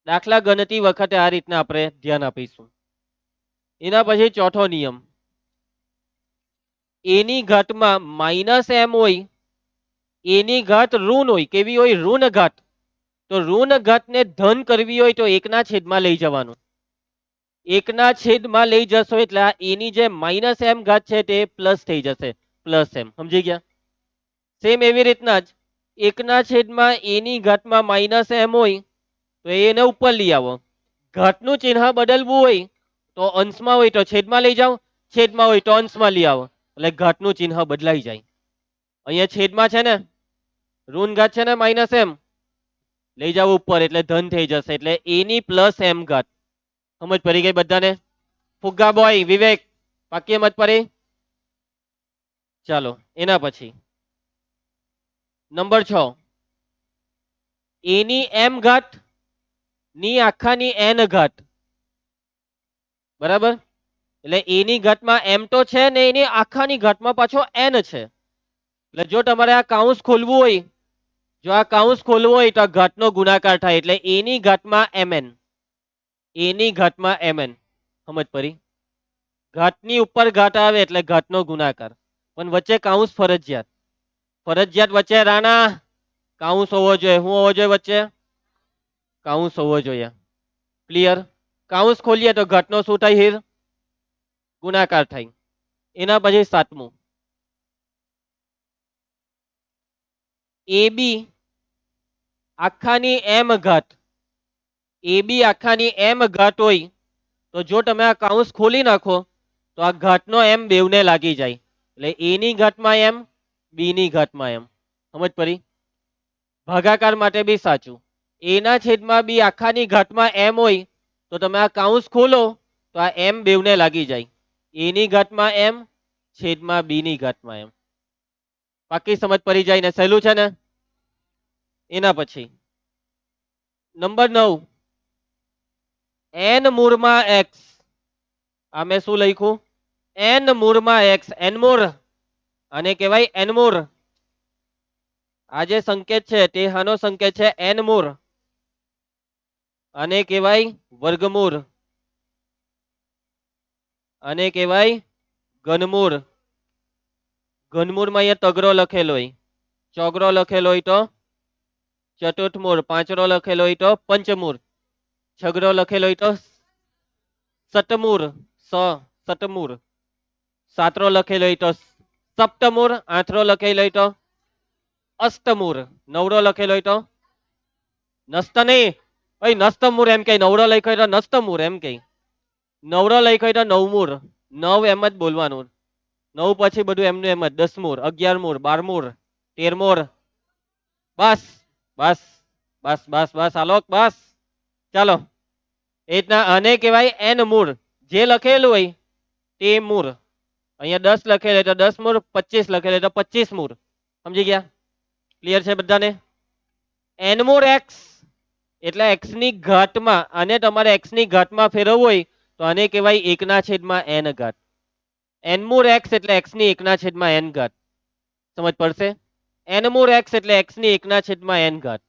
દાખલા ગણતી વખતે આ રીતના આપણે ધ્યાન આપીશું. એના પછી ચોથો નિયમ, એની ઘાતમાં માઇનસ એમ હોય, એની ઘાત ઋણ હોય. કેવી હોય? ઋણ ઘાત. તો ઋણ ઘાતને ધન કરવી હોય તો એકના છેદમાં લઈ જવાનું. એકના છેદમાં લઈ જશો એટલે એની જે માઇનસ એમ ઘાત છે તે પ્લસ થઈ જશે. Plus M. સમજી ગયા? સેમ એવી રીતના જ એકના છેદમાં એની ઘાતમાં માઇનસ એમ હોય તો એને ઉપર લઈ આવો. ઘાતનું ચિહ્ન બદલવું હોય તો અંશમાં હોય તો છેદમાં લઈ જાઓ, છેદમાં હોય તો અંશમાં લઈ આવો, એટલે ઘાતનું ચિહ્ન બદલાઈ જાય. અહીંયા છેદમાં છે ને ઋણ ઘાત છે ને માઇનસ એમ, લઈ જાવ ઉપર એટલે ધન થઈ જશે, એટલે એની પ્લસ એમ ઘાત. સમજ પડી ગઈ બધાને? ફુગ્ગા બોય વિવેક, પાકી સમજ પડી? ચાલો એના પછી નંબર 6, એની એમ ઘાત ની આખાની એન ઘાત. બરાબર? એટલે એની ઘાતમાં એમ તો છે ને એની આખાની ઘાતમાં પાછો એન છે. એટલે જો તમારે આ કાઉન્સ ખોલવું હોય, જો આ કાઉન્સ ખોલવું હોય તો ઘાતનો ગુણાકાર થાય એટલે એની ઘાતમાં mn. એની ઘાતમાં mn. સમજ પડી? ઘાતની ઉપર ઘાત આવે એટલે ઘાતનો ગુણાકાર, પણ વચ્ચે કાઉન્સ ફરજિયાત. ફરજિયાત વચ્ચે રાણા કાઉન્સ હોવો જોઈએ. શું હોવો જોઈએ વચ્ચે? કાઉન્સ હોવો જોઈએ. ક્લિયર? કાઉન્સ ખોલીએ તો ઘાતનો શું થાય? હીર ગુણાકાર થાય. એના પછી 7મું, AB આખાની એમ ઘાત એ બી આખાની એમ ઘાત હોય તો જો તમે આ કૌંસ ખોલી નાખો તો આ ઘાતનો એમ બેવને લાગી જાય એટલે એ ની ઘાતમાં એમ બી ની ઘાતમાં એમ સમજ પડી ભાગાકાર માટે બી સાચું એના છેદમાં બી આખાની ઘાતમાં એમ હોય તો તમે આ કૌંસ ખોલો તો આ એમ બેવને લાગી જાય એની ઘાતમાં એમ છેદમાં બી ની ઘાતમાં એમ બાકી સમજ પડી જાય ને સહેલું છે ને એના પછી નંબર 9 એન મૂળમાં એક્સ આ મેં શું લખ્યું એન મૂળમાં એક્સ એન મૂળ આને કહેવાય એન મૂળ આ જે સંકેત છે તે આનો સંકેત છે એન મૂળ આને કહેવાય વર્ગમૂળ આને કહેવાય ઘનમૂળ ઘનમૂળમાં અહીંયા તગરો લખેલો હોય ચોગરો લખેલો હોય તો ચતુર્થમૂળ પાંચરો લખેલો હોય તો પંચમૂળ છગરો લખેલો હોય તો સતમૂળ સતમૂળ સાતરો લખેલો હોય તો સપ્તમૂળ આઠરો લખેલો હોય તો અષ્ટમૂળ નવરો લખેલો હોય તો નસ્ત નહીં ભાઈ નસ્તમૂળ એમ કે નવરો લખ્યો હોય તો નસ્તમૂળ એમ કે નવરો લખ્યો હોય તો નવમૂળ નવ એમ જ બોલવાનું નવ પછી બધું એમનું એમ જ 10 મૂળ 11 મૂળ 12 મૂળ 13 મૂળ બસ બસ બસ બસ બસ આલોક બસ ચાલો એ રીતના આને કહેવાય એન મૂળ જે લખેલું હોય તે મૂળ અહીંયા 10 લખેલું તો 10 મૂળ 25 લખેલું તો 25 મૂળ સમજી ગયા ક્લિયર છે બધાને એન મૂળ એક્સ એટલે એક્સ ની ઘાતમાં અને તમારે એક્સ ની ઘાતમાં ફેરવવું હોય તો આને કહેવાય 1/n ઘાત એન મૂળ એક્સ એટલે એક્સ ની 1/n ઘાત સમજ પડશે એન મૂળ એક્સ એટલે એક્સ ની 1/n ઘાત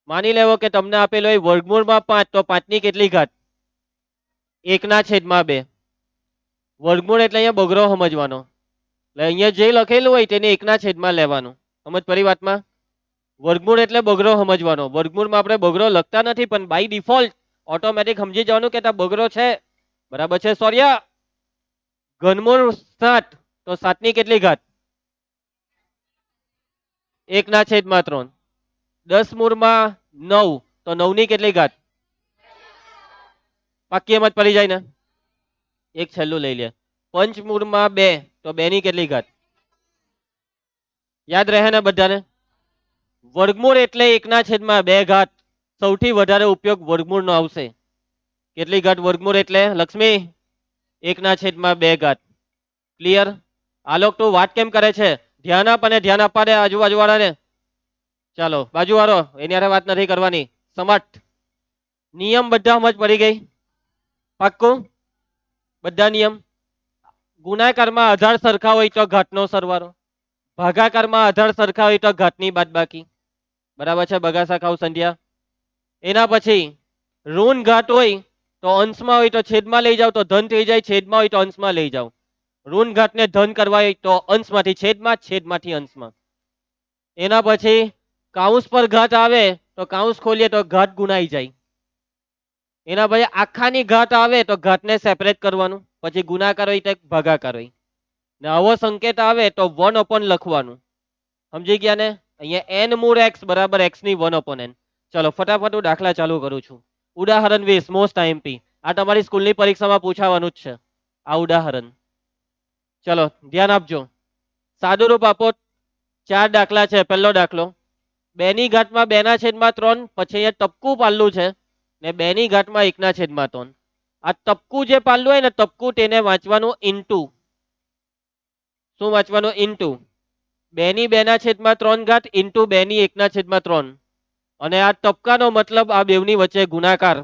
માની લેવો કે તમને આપેલો હોય વર્ગમૂળમાં 5 તો 5 ની કેટલી ઘાત 1/2 વર્ગમૂળ એટલે અહીંયા બગડો સમજવાનો એટલે અહીંયા જે લખેલું હોય તેને 1/માં લેવાનું સમજ પડી વાતમાં વર્ગમૂળ એટલે બગડો સમજવાનો વર્ગમૂળમાં આપણે બગડો લખતા નથી પણ બાય ડિફોલ્ટ ઓટોમેટિક સમજી જવાનું કે આ બગડો છે બરાબર છે સૌર્ય ઘનમૂળ 7 તો 7 ની કેટલી ઘાત 1/3 10 મૂળમાં 9 તો 9 ની કેટલી ઘાત પાક્કી એમ જ પડી જાય ને એક છેલ્લું લઈ લે પંચમૂળમાં 2 તો 2 ની કેટલી ઘાત યાદ રહે ને બધાને વર્ગમૂળ એટલે 1/2 ઘાત સૌથી વધારે ઉપયોગ વર્ગમૂળનો આવશે કેટલી ઘાત વર્ગમૂળ એટલે લક્ષ્મી 1/2 ઘાત ક્લિયર આલોક તું વાત કેમ કરે છે ધ્યાન આપ અને ધ્યાન આપવા દે આજુબાજુ વાળાને ચાલો બાજુ વાળો એની હારે વાત નથી કરવાની સમાટ નિયમ બધા સમજ પડી ગઈ પાક્કું બધા નિયમ ગુણાકારમાં આધાર સરખા હોય તો ઘાતનો સરવાળો ભાગાકારમાં આધાર સરખા હોય તો ઘાતની બાદબાકી બરાબર છે બગાસા ખાવ સંધ્યા એના પછી ઋણ ઘાત હોય તો અંશમાં હોય તો છેદમાં લઈ જાવ તો ધન થઈ જાય છેદમાં હોય તો અંશમાં લઈ જાવ ઋણ ઘાતને ધન કરવા હોય તો અંશમાંથી છેદમાં છેદમાંથી અંશમાં એના પછી કાઉન્સ પર ઘાત આવે તો કાઉન્સ ખોલીએ તો ઘાત ગુણાઈ જાય એના પછી આખાની ઘાત આવે તો ઘાતને સેપરેટ કરવાનું પછી ગુણાકાર હોય તો ભાગાકાર હોય ને આવો સંકેત આવે તો 1/n લખવાનું સમજી ગયા ને અહીંયા n મૂળ x બરાબર x ની 1/n ચલો ફટાફટ હું દાખલા ચાલુ કરું છું ઉદાહરણ 20 મોસ્ટ આઈએમપી આ તમારી સ્કૂલની પરીક્ષામાં પૂછાવાનું જ છે આ ઉદાહરણ ચલો ધ્યાન આપજો સાદું રૂપ આપો 4 દાખલા છે પહેલો દાખલો 2 ની ઘાતમાં 2/3 પછી અહીંયા ટપકું પાલ્લું છે ને 2 ની ઘાતમાં 1/3 આ ટપકું જે પાલ્લું હોય ને ટપકું તેને વાંચવાનું ઇન્ટુ શું વાંચવાનું ઇન્ટુ 2 ની 2/3 ઘાત ઇન્ટુ 2 ની 1/3 અને આ ટપકાનો મતલબ આ બેવની વચ્ચે ગુણાકાર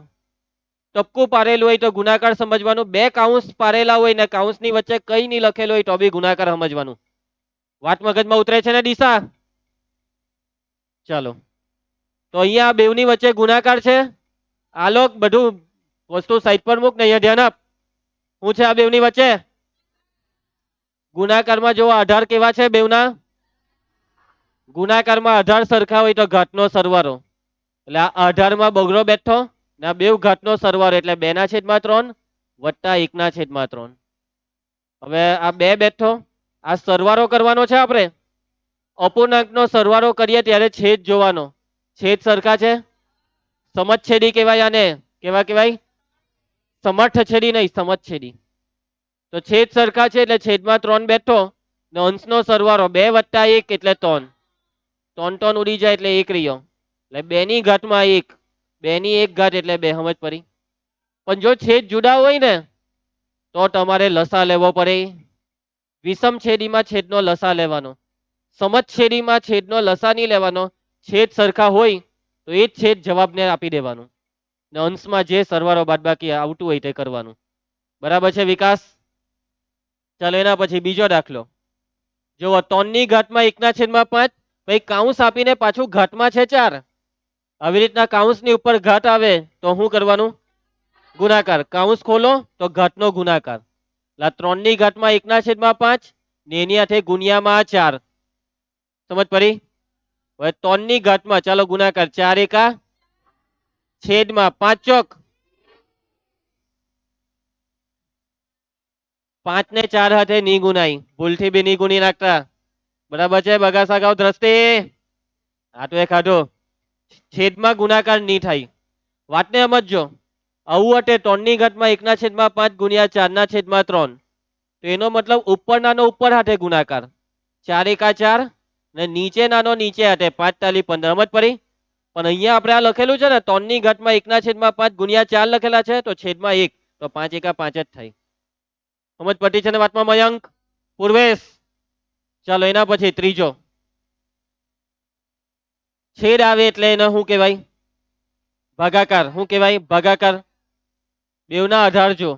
ટપકું પારેલું હોય તો ગુણાકાર સમજવાનું બે કાઉન્સ પારેલા હોય ને કાઉન્સની વચ્ચે કઈ નહીં લખેલું હોય તો બી ગુણાકાર સમજવાનું વાત મગજમાં ઉતરે છે ને દિશા ચાલો તો અહીંયા આ બેવની વચ્ચે ગુણાકાર છે આલોક બધું વસ્તુ સાઈડ પર મૂક ને અહીંયા ધ્યાન આપ શું છે આ બેવની વચ્ચે ગુણાકારમાં જો આધાર કેવા છે બેવના ગુણાકારમાં આધાર સરખા હોય તો ઘાતનો સરવાળો એટલે આ આધારમાં બગડો બેઠો ને આ બેવ ઘાતનો સરવાળો એટલે 2/3 વત્તા 1/3 હવે આ બે બેઠો આ સરવાળો કરવાનો છે આપણે અપૂર્ણાંકનો સરવાળો કરીએ ત્યારે છેદ જોવાનો છેદ સરખા છે સમછેદી કહેવાય આને. કેવા કહેવાય? સમર્થછેદી નહીં, સમછેદી. તો છેદ સરખા છે એટલે છેદમાં 3 બેઠો ને અંશનો સરવાળો 2 વત્તા 1 એટલે 3. 3 3 ઉડી જાય એટલે 1 રહ્યો. એટલે 2 ની ઘાતમાં 1. 2 ની 1 ઘાત એટલે 2. સમજ પડી? પણ જો છેદ જુદા હોય ને તો તમારે લસા લેવો પડે. વિષમ છેદીમાં છેદનો લસા લેવાનો. સમછેદીમાં છેદનો લસા નહીં લેવાનો. છેદ સરખા હોય તો એ જ છેદ જવાબને આપી દેવાનું ને અંશમાં જે સરવાળો બાદબાકી આવતું હોય તે કરવાનું. બરાબર છે વિકાસ? ચાલો એના પછી બીજો દાખલો જુઓ. 3 ની ઘાતમાં 1/5 પછી કાઉન્સ આપીને પાછું ઘાતમાં છે 4. આવી રીતના કાઉન્સની ઉપર ઘાત આવે તો શું કરવાનું? ગુણાકાર. કાઉન્સ ખોલો તો ઘાતનો ગુણાકાર. 3 ની ઘાતમાં 1/5 ને એની સાથે ગુણ્યામાં 4. સમજ પડી? હવે 3 ની ઘાતમાં ચાલો ગુણાકાર. 4 એકા છેદમાં 5 ચોક. 5 ને 4 હાથે ની ગુણાય. ભૂલથી બી ની ગુણી નાખતા. બરાબર છે બગાસા ગાવ દ્રષ્ટિ? આ તો એ ખાધો. છેદમાં ગુણાકાર નહીં થાય. વાતને સમજજો. આવું હટે 3 ની ઘાતમાં 1/5 ગુણ્યા 4/3. તો એનો મતલબ ઉપરનાનો ઉપર હાથે ગુણાકાર. 4 એકા 4 ને નીચે નાનો નીચે હાથે 5 તાલી 15. સમજ પડી? પણ અહીંયા આપણે આ લખેલું છે ને 3 ની ઘાતમાં 1/5 ગુણ્યા 4 લખેલા છે તો છેદમાં 1 તો 5 એકા 5 જ થાય. સમજ પડી છે ને વાતમાં મયંક? પૂર્વેશ? ચાલો એના પછી ત્રીજો. છેદ આવે એટલે એને શું કહેવાય? ભાગાકાર. શું કહેવાય? ભાગાકાર. બેવના 18 જો.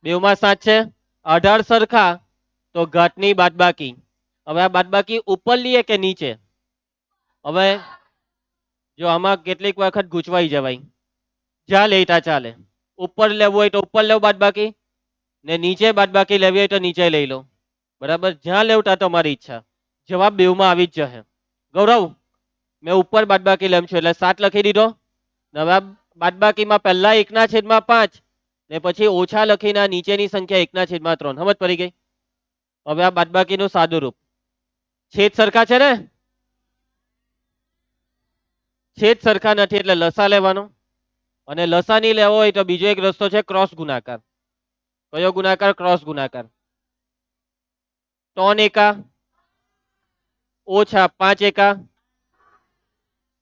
બેવમાં 7 છે. 18 સરખા તો ઘાતની બાદબાકી. હવે આ બાદબાકી ઉપર લઈએ કે નીચે? હવે જો આમાં કેટલીક વખત ગૂંચવાઈ જવાય. જ્યાં લેતા ચાલે. ઉપર લેવું હોય તો ઉપર લેવું બાદબાકી ને નીચે બાદબાકી લેવી હોય તો નીચે લઈ લો. બરાબર? જ્યાં લેવતા તમારી ઈચ્છા. જવાબ બેવમાં આવી જ જશે. ગૌરવ મેં ઉપર બાદબાકી લેમ છું એટલે 7 લખી દીધો. હવે બાદબાકીમાં પહેલા 1/5 ને પછી ઓછા લખીને નીચેની સંખ્યા 1/3. સમજ પડી ગઈ? હવે આ બાદબાકીનું સાદું રૂપ. છેદ સરખા છે ને? છેદ સરખા નથી એટલે લસા લેવાનો. અને લસા નહીં લેવો હોય તો બીજો એક રસ્તો છે ક્રોસ ગુણાકાર. કયો ગુણાકાર? ક્રોસ ગુણાકાર. 3 એકા ઓછા 5 એકા.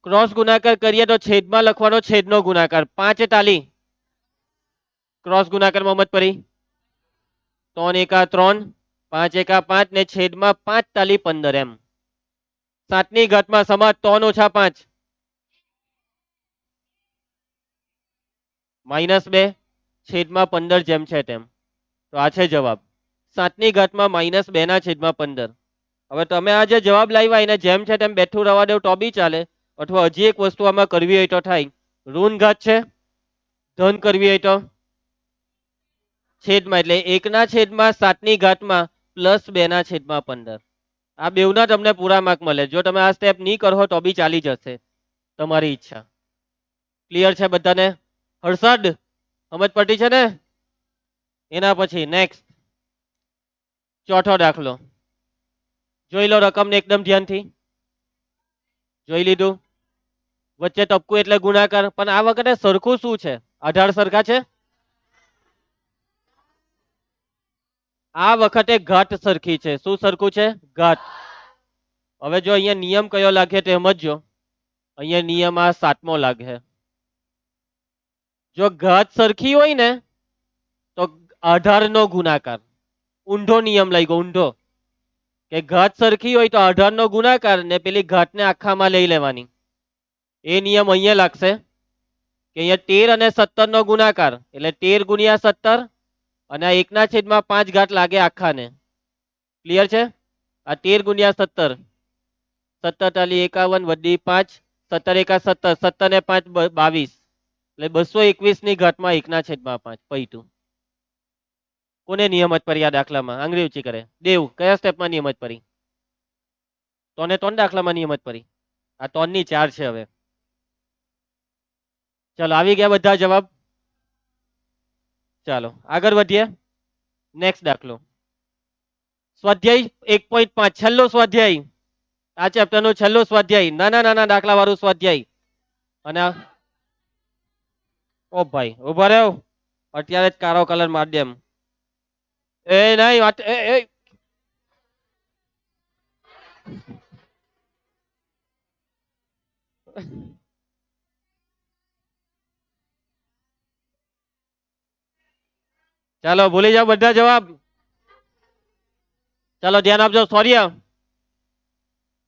ક્રોસ ગુણાકાર કરીએ તો છેદમાં લખવાનો છેદનો ગુણાકાર. 5 તાલી ક્રોસ ગુણાકારમાં મત પડી. 3 એકા 3 5 એકા 5 ને છેદમાં 5 તાલી 15 એમ. 7 ની ઘાતમાં સમાજ 3 ઓછા 5 -2 છેદમાં 15 જેમ છે તેમ. તો આ છે જવાબ. 7 ની ઘાતમાં -2/15. હવે તમે આ જે જવાબ લાવ્યા એને જેમ છે તેમ બેઠું રવા દેવ તો બી ચાલે. અથવા હજી એક વસ્તુ આમાં કરવી હોય તો થાય. ઋણ ઘાત છે. ધન કરવી હોય તો છેદમાં એટલે 1/7 ની ઘાતમાં +2/15. આ બેવના તમને પૂરા માર્ક મળે. જો તમે આ સ્ટેપ નહીં કરો તો બી ચાલી જશે. તમારી ઈચ્છા. ક્લિયર છે બધાને? હર્ષદ સમજ પડી છે ને? એના પછી નેક્સ્ટ ચોથો દાખલો જોઈ લો. રકમને એકદમ ધ્યાનથી જોઈ લીધું. વચ્ચે ટપકું એટલે ગુણાકાર. પણ આ વખતે સરખું શું છે? 18 સરખા છે. આ વખતે ઘાત સરખી છે. શું સરખું છે? ઘાત. હવે જો અહીંયા નિયમ કયો લાગે તે સમજો. અહીંયા નિયમ આ 7મો લાગે. જો ઘાત સરખી હોય ને તો 18 નો ગુણાકાર. ઊંધો નિયમ લઈ ગયો. ઊંધો કે ઘાત સરખી હોય તો 18 નો ગુણાકાર ને પેલી ઘાતને આખામાં લઈ લેવાની. એ નિયમ અહીંયા લાગશે કે અહીંયા 13 અને 17 નો ગુણાકાર એટલે 13 ગુણ્યા 17 અને આ 1/5 ઘાત લાગે આખાને. ક્લિયર છે? આ 13 ગુણ્યા 17 17 તાલી 51 વધી 5 17 એકા 17 17 ને 5 22 એટલે 221 ની ઘાતમાં 1/5 પૈતું. કોને નિયમત પડી આ દાખલામાં? આંગળી ઊંચી કરે. દેવ કયા સ્ટેપમાં નિયમત પડી? તો ને 3 દાખલામાં નિયમત પડી. આ 3 ની 4 છે. હવે ચાલો આવી ગયા બધા જવાબ. ચાલો આગળ વધીએ. નેક્સ્ટ દાખલો સ્વાધ્યાય 1.5 છેલ્લો સ્વાધ્યાય. આ ચેપ્ટરનો છેલ્લો સ્વાધ્યાય. નાના નાના દાખલા વાળું સ્વાધ્યાય. અને ઓ ભાઈ ઉભા રહ્યો, અત્યારે જ કાળો કલર માર દે એમ. એ નહીં વાત એ ચાલો ભૂલી જાઓ બધા જવાબ. ચાલો ધ્યાન આપજો. સોરી,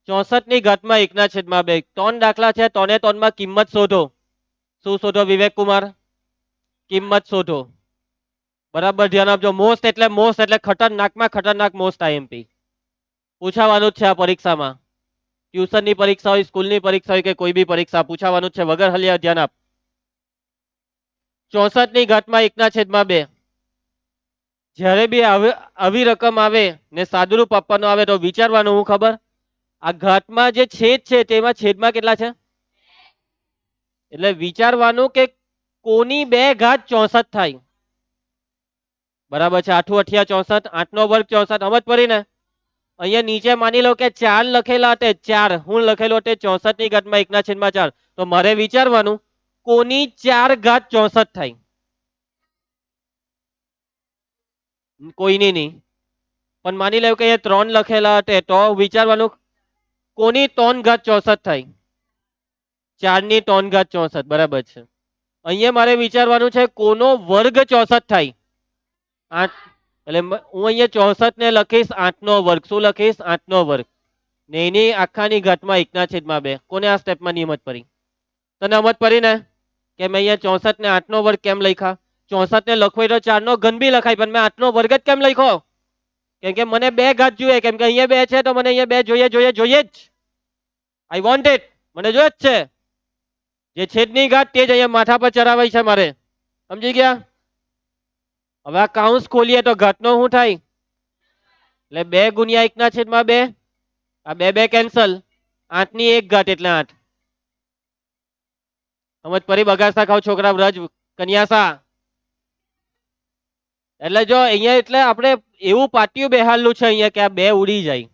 64 ની ઘાતમાં 1/2. 3 દાખલા છે. 3 માં કિંમત શોધો. શું શોધો વિવેક કુમાર? કિંમત શોધો. બરાબર ધ્યાન આપજો. મોસ્ટ એટલે ખતરનાકમાં ખતરનાક મોસ્ટ આઈએમપી પૂછાવાનું જ છે આ પરીક્ષામાં. ટ્યુશનની પરીક્ષા હોય, સ્કૂલની પરીક્ષા હોય કે કોઈ બી પરીક્ષા, પૂછાવાનું જ છે વગર હલ્યા. ધ્યાન આપ. 64 ની ઘાતમાં 1/2. જ્યારે બી આવી રકમ આવે ને સાદુરૂપ આપવાનું આવે તો વિચારવાનું હું ખબર, આ ઘાતમાં જે છેદ છે તેમાં છેદમાં કેટલા છે, એટલે વિચારવાનું કે કોની 2 ઘાત 64 થાય. બરાબર છે. 8 × 8 = 64. 8 નો વર્ગ 64. સમજ પડી ને? અહીંયા નીચે માની લો કે 4 લખેલા હતા. 4 હું લખેલો હતો 64 ની ઘાતમાં 1/4. તો મારે વિચારવાનું કોની 4 ઘાત 64 થાય. કોઈની નહીં. પણ માની લો કે એ 3 લખેલા હતા તો વિચારવાનું કોની 3 ઘાત 64 થાય. 4 ની 3 ઘાત 64. બરાબર છે. અહીંયા મારે વિચારવાનું છે કોનો વર્ગ 64 થાય. 8 એટલે હું અહીંયા 64 ને લખીશ 8 નો વર્ગ. શું લખીશ? 8 નો વર્ગ. ને એની આખાની ઘાતમાં 1/2. કોને આ સ્ટેપમાં નિયમત પડી? તને સમજ પડી ને કે મેં અહીંયા 64 ને 8 નો વર્ગ કેમ લખ્યા? 64 ને લખવો તો 4 નો ઘન બી લખાય, પણ મેં 8 નો વર્ગ જ કેમ લખ્યો? કેમ કે મને 2 ઘાત જોઈએ. કેમ કે અહીંયા 2 છે તો મને અહીંયા 2 જોઈએ જ. I want it. મને જોઈએ જ છે. જે છેદની ઘાત તે જ અહીંયા માથા પર ચડાવાય છે મારે. સમજી ગયા? હવે આ કાઉન્સ ખોલીએ તો ઘાતનો શું થાય? એટલે 2 × 1/2. આ 2 કેન્સલ. 8 ની 1 ઘાત એટલે 8. સમજ પડી? બગાસા ખાવ છોકરા વ્રજ કન્યાસા. એટલે જો અહીંયા એટલે આપણે એવું પાટિયું બેહાડલું છે અહીંયા કે આ 2 ઉડી જાય.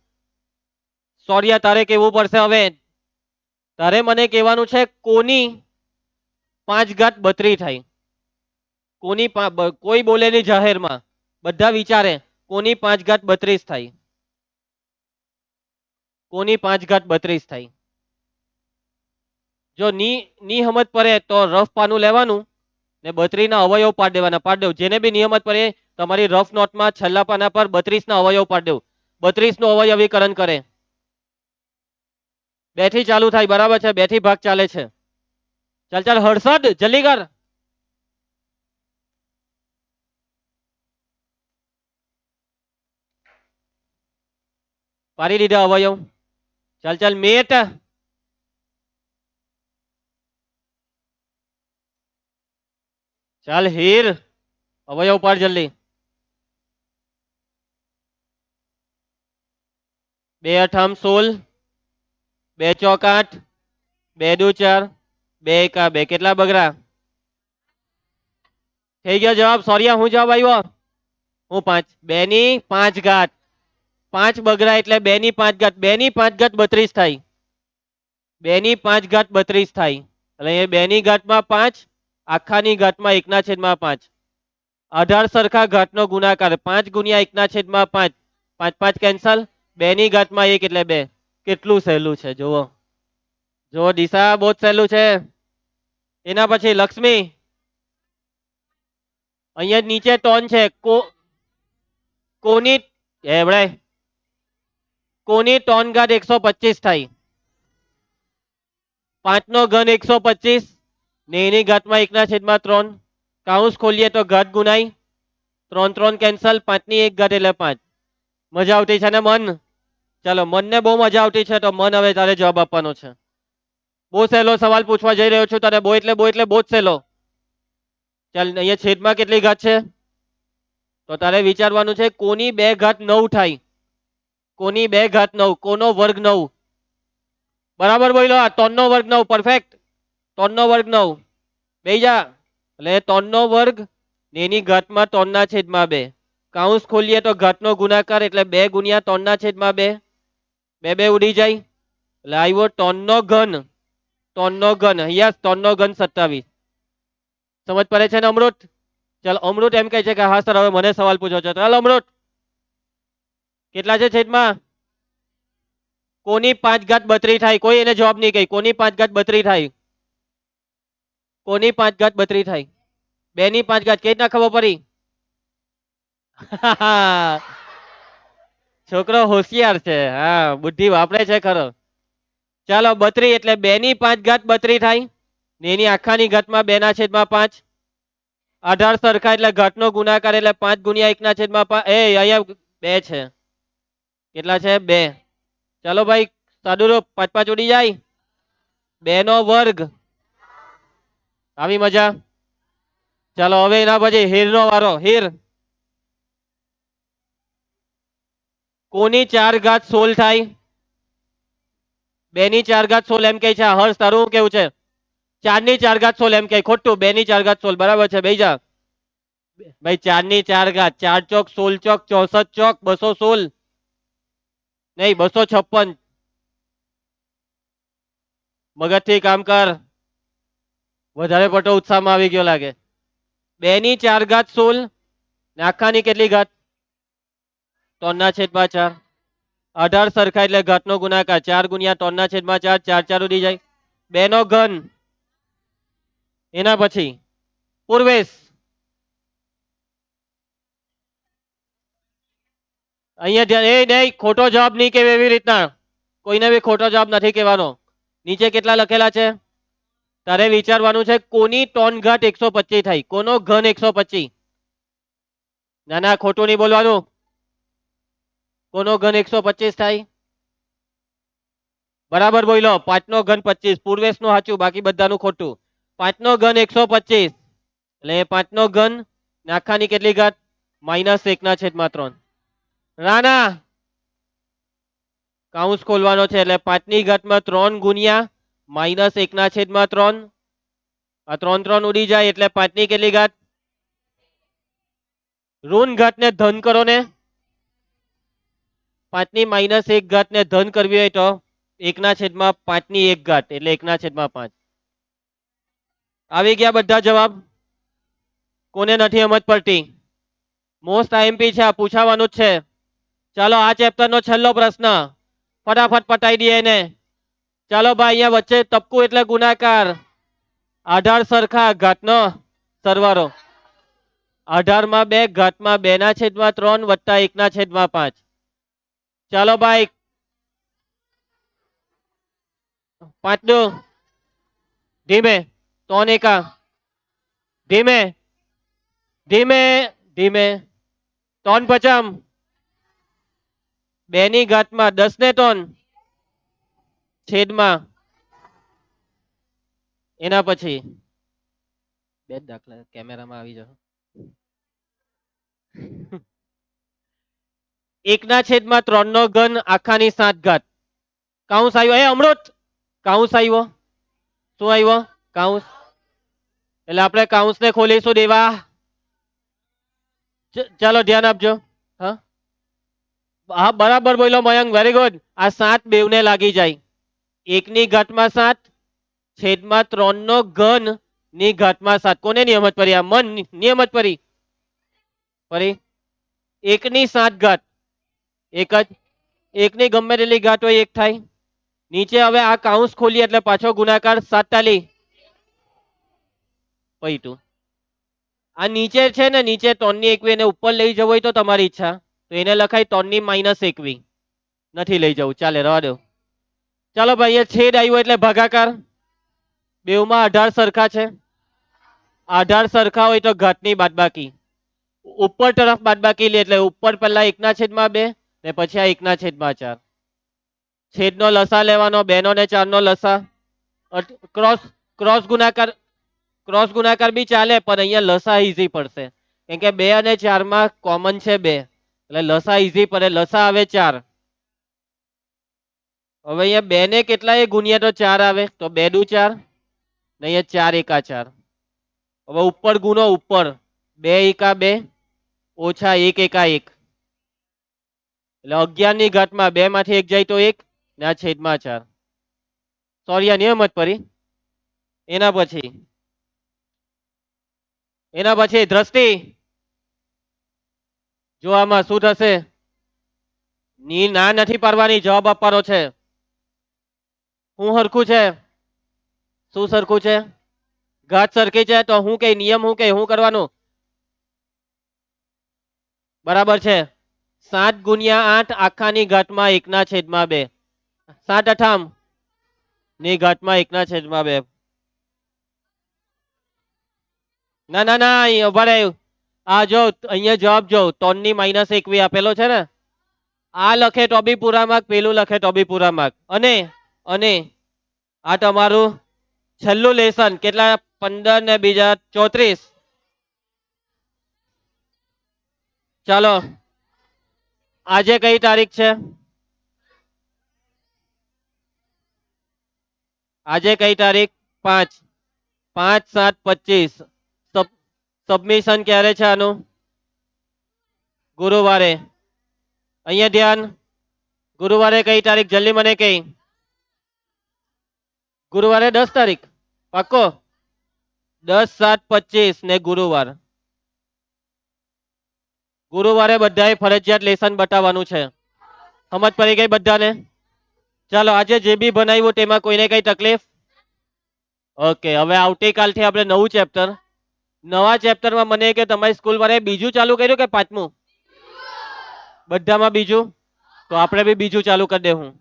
સોરિયા તારે કેવું પડશે હવે. તારે મને કહેવાનું છે કોની 5 ઘાત 32 થાય. કોની કોઈ બોલે નહીં જાહેરમાં, બધા વિચારે કોની 5 ઘાત 32 થાય. કોની 5 ઘાત 32 થાય. જો ની સમજ પડે તો રફ પાનું લેવાનું ને 32 ના અવયવ પાડી દેવાના. પાડી દેવું. જેને બી નિયમત પડે તમારી રફ નોટમાં છેલ્લા પાના પર 32 ના અવયવ પાડી દેવું. 32 નું અવયવીકરણ કરે. 2 થી ચાલુ થાય. બરાબર છે. 2 થી ભાગ ચાલે છે. ચાલ હર્ષદ જલ્દી કર. પાડી દીધા અવયવ. ચાલ મેટ. ચાલ હીર અવયવ પાડ જલ્દી. 2 × 8 = 16. 2 × 4 = 8. 2 × 2 = 4. 2 × 1 = 2. કેટલા બગડા? થઈ ગયો જવાબ. સોરિયા હું જવાબ આવ્યો? હું 5. 2 ની 5 ઘાત. 5 બગડા એટલે 2 ની 5 ઘાત. 2 ની 5 ઘાત 32 થાય. 2 ની 5 ઘાત 32 થાય. એટલે એ 2 ની ઘાતમાં 5, આખાની ઘાતમાં 1/5. 18 સરખા ઘાતનો ગુણાકાર. 5 × 1/5. 5 5 કેન્સલ. 2 ની ઘાતમાં 1 એટલે 2. કેટલું સહેલું છે જુઓ. જો દિશા બહુ સહેલું છે. એના પછી લક્ષ્મી. અહીંયા નીચે 3 છે. કોની એવડે કોની 3 ઘાત 125 થાય. 5 નો ઘન 125 ને એની ઘાતમાં 1/3. કાઉન્સ ખોલીએ તો ઘાત ગુણાય. 3 3 કેન્સલ. 5 ની 1 ઘાત એટલે 5. મજા આવતી છે ને મન? ચાલો મનને બહુ મજા આવતી છે તો મન હવે તારે જવાબ આપવાનો છે. બહુ સહેલો સવાલ પૂછવા જઈ રહ્યો છું તને. બહુ એટલે બહુ જ સહેલો. ચાલ અહીંયા છેદમાં કેટલી ઘાત છે? તો તારે વિચારવાનું છે કોની 2 ઘાત 9 થાય. કોની 2 ઘાત 9. કોનો વર્ગ 9? બરાબર બોલો. 3 નો વર્ગ 9. પરફેક્ટ. 3 નો વર્ગ 9. બેહી જા. એટલે 3 નો વર્ગ ને એની ઘાતમાં 3/2. કાઉન્સ ખોલીએ તો ઘાતનો ગુણાકાર એટલે 2 × 3/2. 2 2 ઉડી જાય એટલે આવ્યો 3 નો ઘન ત્રણ નો ઘન, યસ, ત્રણ નો ઘન 27. સમજ પડે છે ને અમૃત? ચાલો અમૃત એમ કહે છે કે હા સર હવે મને સવાલ પૂછો છો. ચાલો અમૃત, કેટલા છે છેદમાં? કોની 5 ઘાત 32 થાય? કોઈ એને જવાબ નહીં કહી. કોની 5 ઘાત 32 થાય? કોની 5 ઘાત 32 થાય? 2 ની 5 ઘાત. કેવી રીતના ખબર પડી? છોકરો હોશિયાર છે, હા, બુદ્ધિ વાપરે છે ખરો. ચાલો 32 એટલે 2 ની 5 ઘાત 32 થાય ને એની આખાની ઘાતમાં 2 ના છેદમાં 5. 18 સરખા એટલે ઘાતનો ગુણાકાર એટલે 5 ગુણ્યા 1 ના છેદમાં 5. એ અહીંયા 2 છે. કેટલા છે? 2. ચાલો ભાઈ સાદુરૂપ 5 5 ઉડી જાય. 2 નો વર્ગ. આવી મજા? ચાલો હવે એના પછી હીર નો વારો. હીર, કોની 4 ઘાત 16 થાય? 2 ની 4 ઘાત 16 એમ કે છે. હર્ષ તારું શું કેવું છે? 4 ની 4 ઘાત 16 એમ કે. ખોટું. 2 ની 4 ઘાત 16 બરાબર છે. બેહી જા ભાઈ. 4 ની 4 ઘાત. 4 ચોક 16 ચોક 64 ચોક 216 નહીં 256. મગજથી કામ કર. વધારે પડતો ઉત્સાહમાં આવી ગયો લાગે. 2 ની 4 ઘાત 16 ને આખાની કેટલી ઘાત? 3 ના છેદમાં 4. 18 સરખા એટલે ઘાતનો ગુણાકાર. 4 ગુણ્યા 3 ના છેદમાં 4. 4 4 ઉડી જાય. 2 નો ઘન. એના પછી પૂર્વેશ. અહીંયા ધ્યાન. એ નહીં, ખોટો જવાબ નહીં કે એવી રીતના. કોઈને બી ખોટો જવાબ નથી કહેવાનો. નીચે કેટલા લખેલા છે? તારે વિચારવાનું છે કોની 3 ઘાત 125 થાય? કોનો ઘન 125? ના ના, ખોટું નહીં બોલવાનું. કોનો ઘન 125 થાય? બરાબર બોલો. 5 નો ઘન 25. પૂર્વેશ નું સાચું, બાકી બધાનું ખોટું. 5 નો ઘન 125 એટલે 5 નો ઘન ને આખાની કેટલી ઘાત? -1 ના છેદમાં 3. રાણા, કાઉન્સ ખોલવાનો છે એટલે 5 ની ઘાતમાં 3 ગુણ્યા -1 ના છેદમાં 3. આ 3 3 ઉડી જાય એટલે 5 ની કેટલી ઘાત? ઋણ ઘાત ને ધન કરો ને. 5 ની -1 ઘાત ને ધન કરવી હોય તો 1 ના છેદમાં 5 ની 1 ઘાત એટલે 1 ના છેદમાં 5. આવી ગયા બધા જવાબ? કોને નથી સમજ પડતી? મોસ્ટ આઈએમપી છે, આ પૂછાવાનું જ છે. ચાલો આ ચેપ્ટર નો છેલ્લો પ્રશ્ન ફટાફટ પટાઈ દઈએ એને. ચાલો ભાઈ, અહીંયા વચ્ચે તપકું એટલે ગુણાકાર. 18 સરખા ઘાતનો સરવાળો. 18 માં 2 ઘાતમાં 2 ના છેદમાં 3 વત્તા 1 ના છેદમાં 5. ચાલો ભાઈ 5 દો ધીમે. 3 એકા ધીમે ધીમે ધીમે. 3 પચમ 2 ની ઘાતમાં 10 ને 3 છેદમાં. એના પછી બે જ દાખલા કેમેરામાં આવી જાઓ. 1 ના છેદમાં 3 નો ઘન આખાની 7 ઘાત. કાઉન્સ આવ્યો. એ અમૃત, કાઉન્સ આવ્યો. શું આવ્યો? કાઉન્સ. એટલે આપણે કાઉન્સ ને ખોલીશું દેવા. ચાલો ધ્યાન આપજો. હા હા, બરાબર બોલો મયંક, વેરી ગુડ. આ 7 બેવને લાગી જાય. 1 ની ઘાતમાં 7 છેદમાં 3 નો ઘન ની ઘાતમાં 7. કોને નિયમત પડી? આ મન નિયમત પડી. ફરી 1 ની 7 ઘાત. એક જ. 1 ની ગમે તેટલી ઘાત હોય 1 થાય. નીચે હવે આ કાઉન્સ ખોલી એટલે પાછો ગુણાકાર 47. પૈતું આ નીચે છે ને, નીચે 3 ની 21 એને ઉપર લઈ જવું હોય તો તમારી ઈચ્છા. તો એને લખાય 3 ની -21. નથી લઈ જવું, ચાલે, રહેવા દો. ચાલો ભાઈ, અહીંયા છેદ આવ્યો એટલે ભાગાકાર. બેવમાં 18 સરખા છે. 18 સરખા હોય તો ઘાતની બાદબાકી. ઉપર તરફ બાદબાકી લે એટલે ઉપર પહેલા 1 ના છેદમાં 2 ને પછી આ 1 ના છેદમાં 4. છેદનો લસા લેવાનો. 2 નો ને 4 નો લસા. ક્રોસ ક્રોસ ગુણાકાર. ક્રોસ ગુણાકાર બી ચાલે પણ અહીંયા લસા ઈઝી પડશે. કેમ કે 2 અને 4 માં કોમન છે 2 એટલે લસા ઈઝી પડે. લસા આવે 4. હવે અહીંયા 2 ને કેટલાય ગુણ્યા તો 4 આવે તો 2 દુ 4 ને અહીંયા 4 એકા 4. હવે ઉપર ગુનો ઉપર. 2 એકા 2 ઓછા 1 એકા 1 એટલે 11 ની ઘાતમાં 2 માંથી 1 જાય તો 1 ને આ છેદમાં 4. સોરી, આ નિયમ જ પડી. એના પછી દ્રષ્ટિ જો આમાં શું થશે? ની ના નથી પાડવાની, જવાબ આપવાનો છે. હું હરખું છે? શું સરખું છે? ઘાત સરખી છે તો હું કે નિયમ હું કે હું કરવાનું? બરાબર છે. 7 ગુણ્યા 8 આખાની ઘાતમાં 1/2. 7 અઠામ ની ઘાતમાં 1/2. ના ના ના, અહીં ઉભા રહે. આ જો અહીંયા જવાબ જો 3 ની -21 આપેલો છે ને, આ લખે તો બી પૂરા માર્ક, પેલું લખે તો બી પૂરા માર્ક. અને આ તમારું છેલ્લું લેસન કેટલા? 15 ને બીજા 34. ચાલો, આજે કઈ તારીખ છે? આજે કઈ તારીખ? 5. 5/7/25. સબમિશન ક્યારે છે આનું? ગુરુવારે. અહીંયા ધ્યાન. ગુરુવારે કઈ તારીખ? જલ્દી મને કઈ. ગુરુવારે 10 તારીખ પાક્કો? 10/7/25 ને ગુરુવાર. ગુરુવારે બધાએ ફરજિયાત લેસન બતાવવાનું છે. સમજ પડી ગઈ બધાને? ચાલો, આજે જે બી બનાવ્યું તેમાં કોઈને કઈ તકલીફ? ઓકે, હવે આવતીકાલથી આપણે નવું ચેપ્ટર. નવા ચેપ્ટરમાં મને કે તમારી સ્કૂલ વાળાએ બીજું ચાલુ કર્યું કે પાંચમું? બધામાં બીજું? તો આપણે બી બીજું ચાલુ કરી દેવું.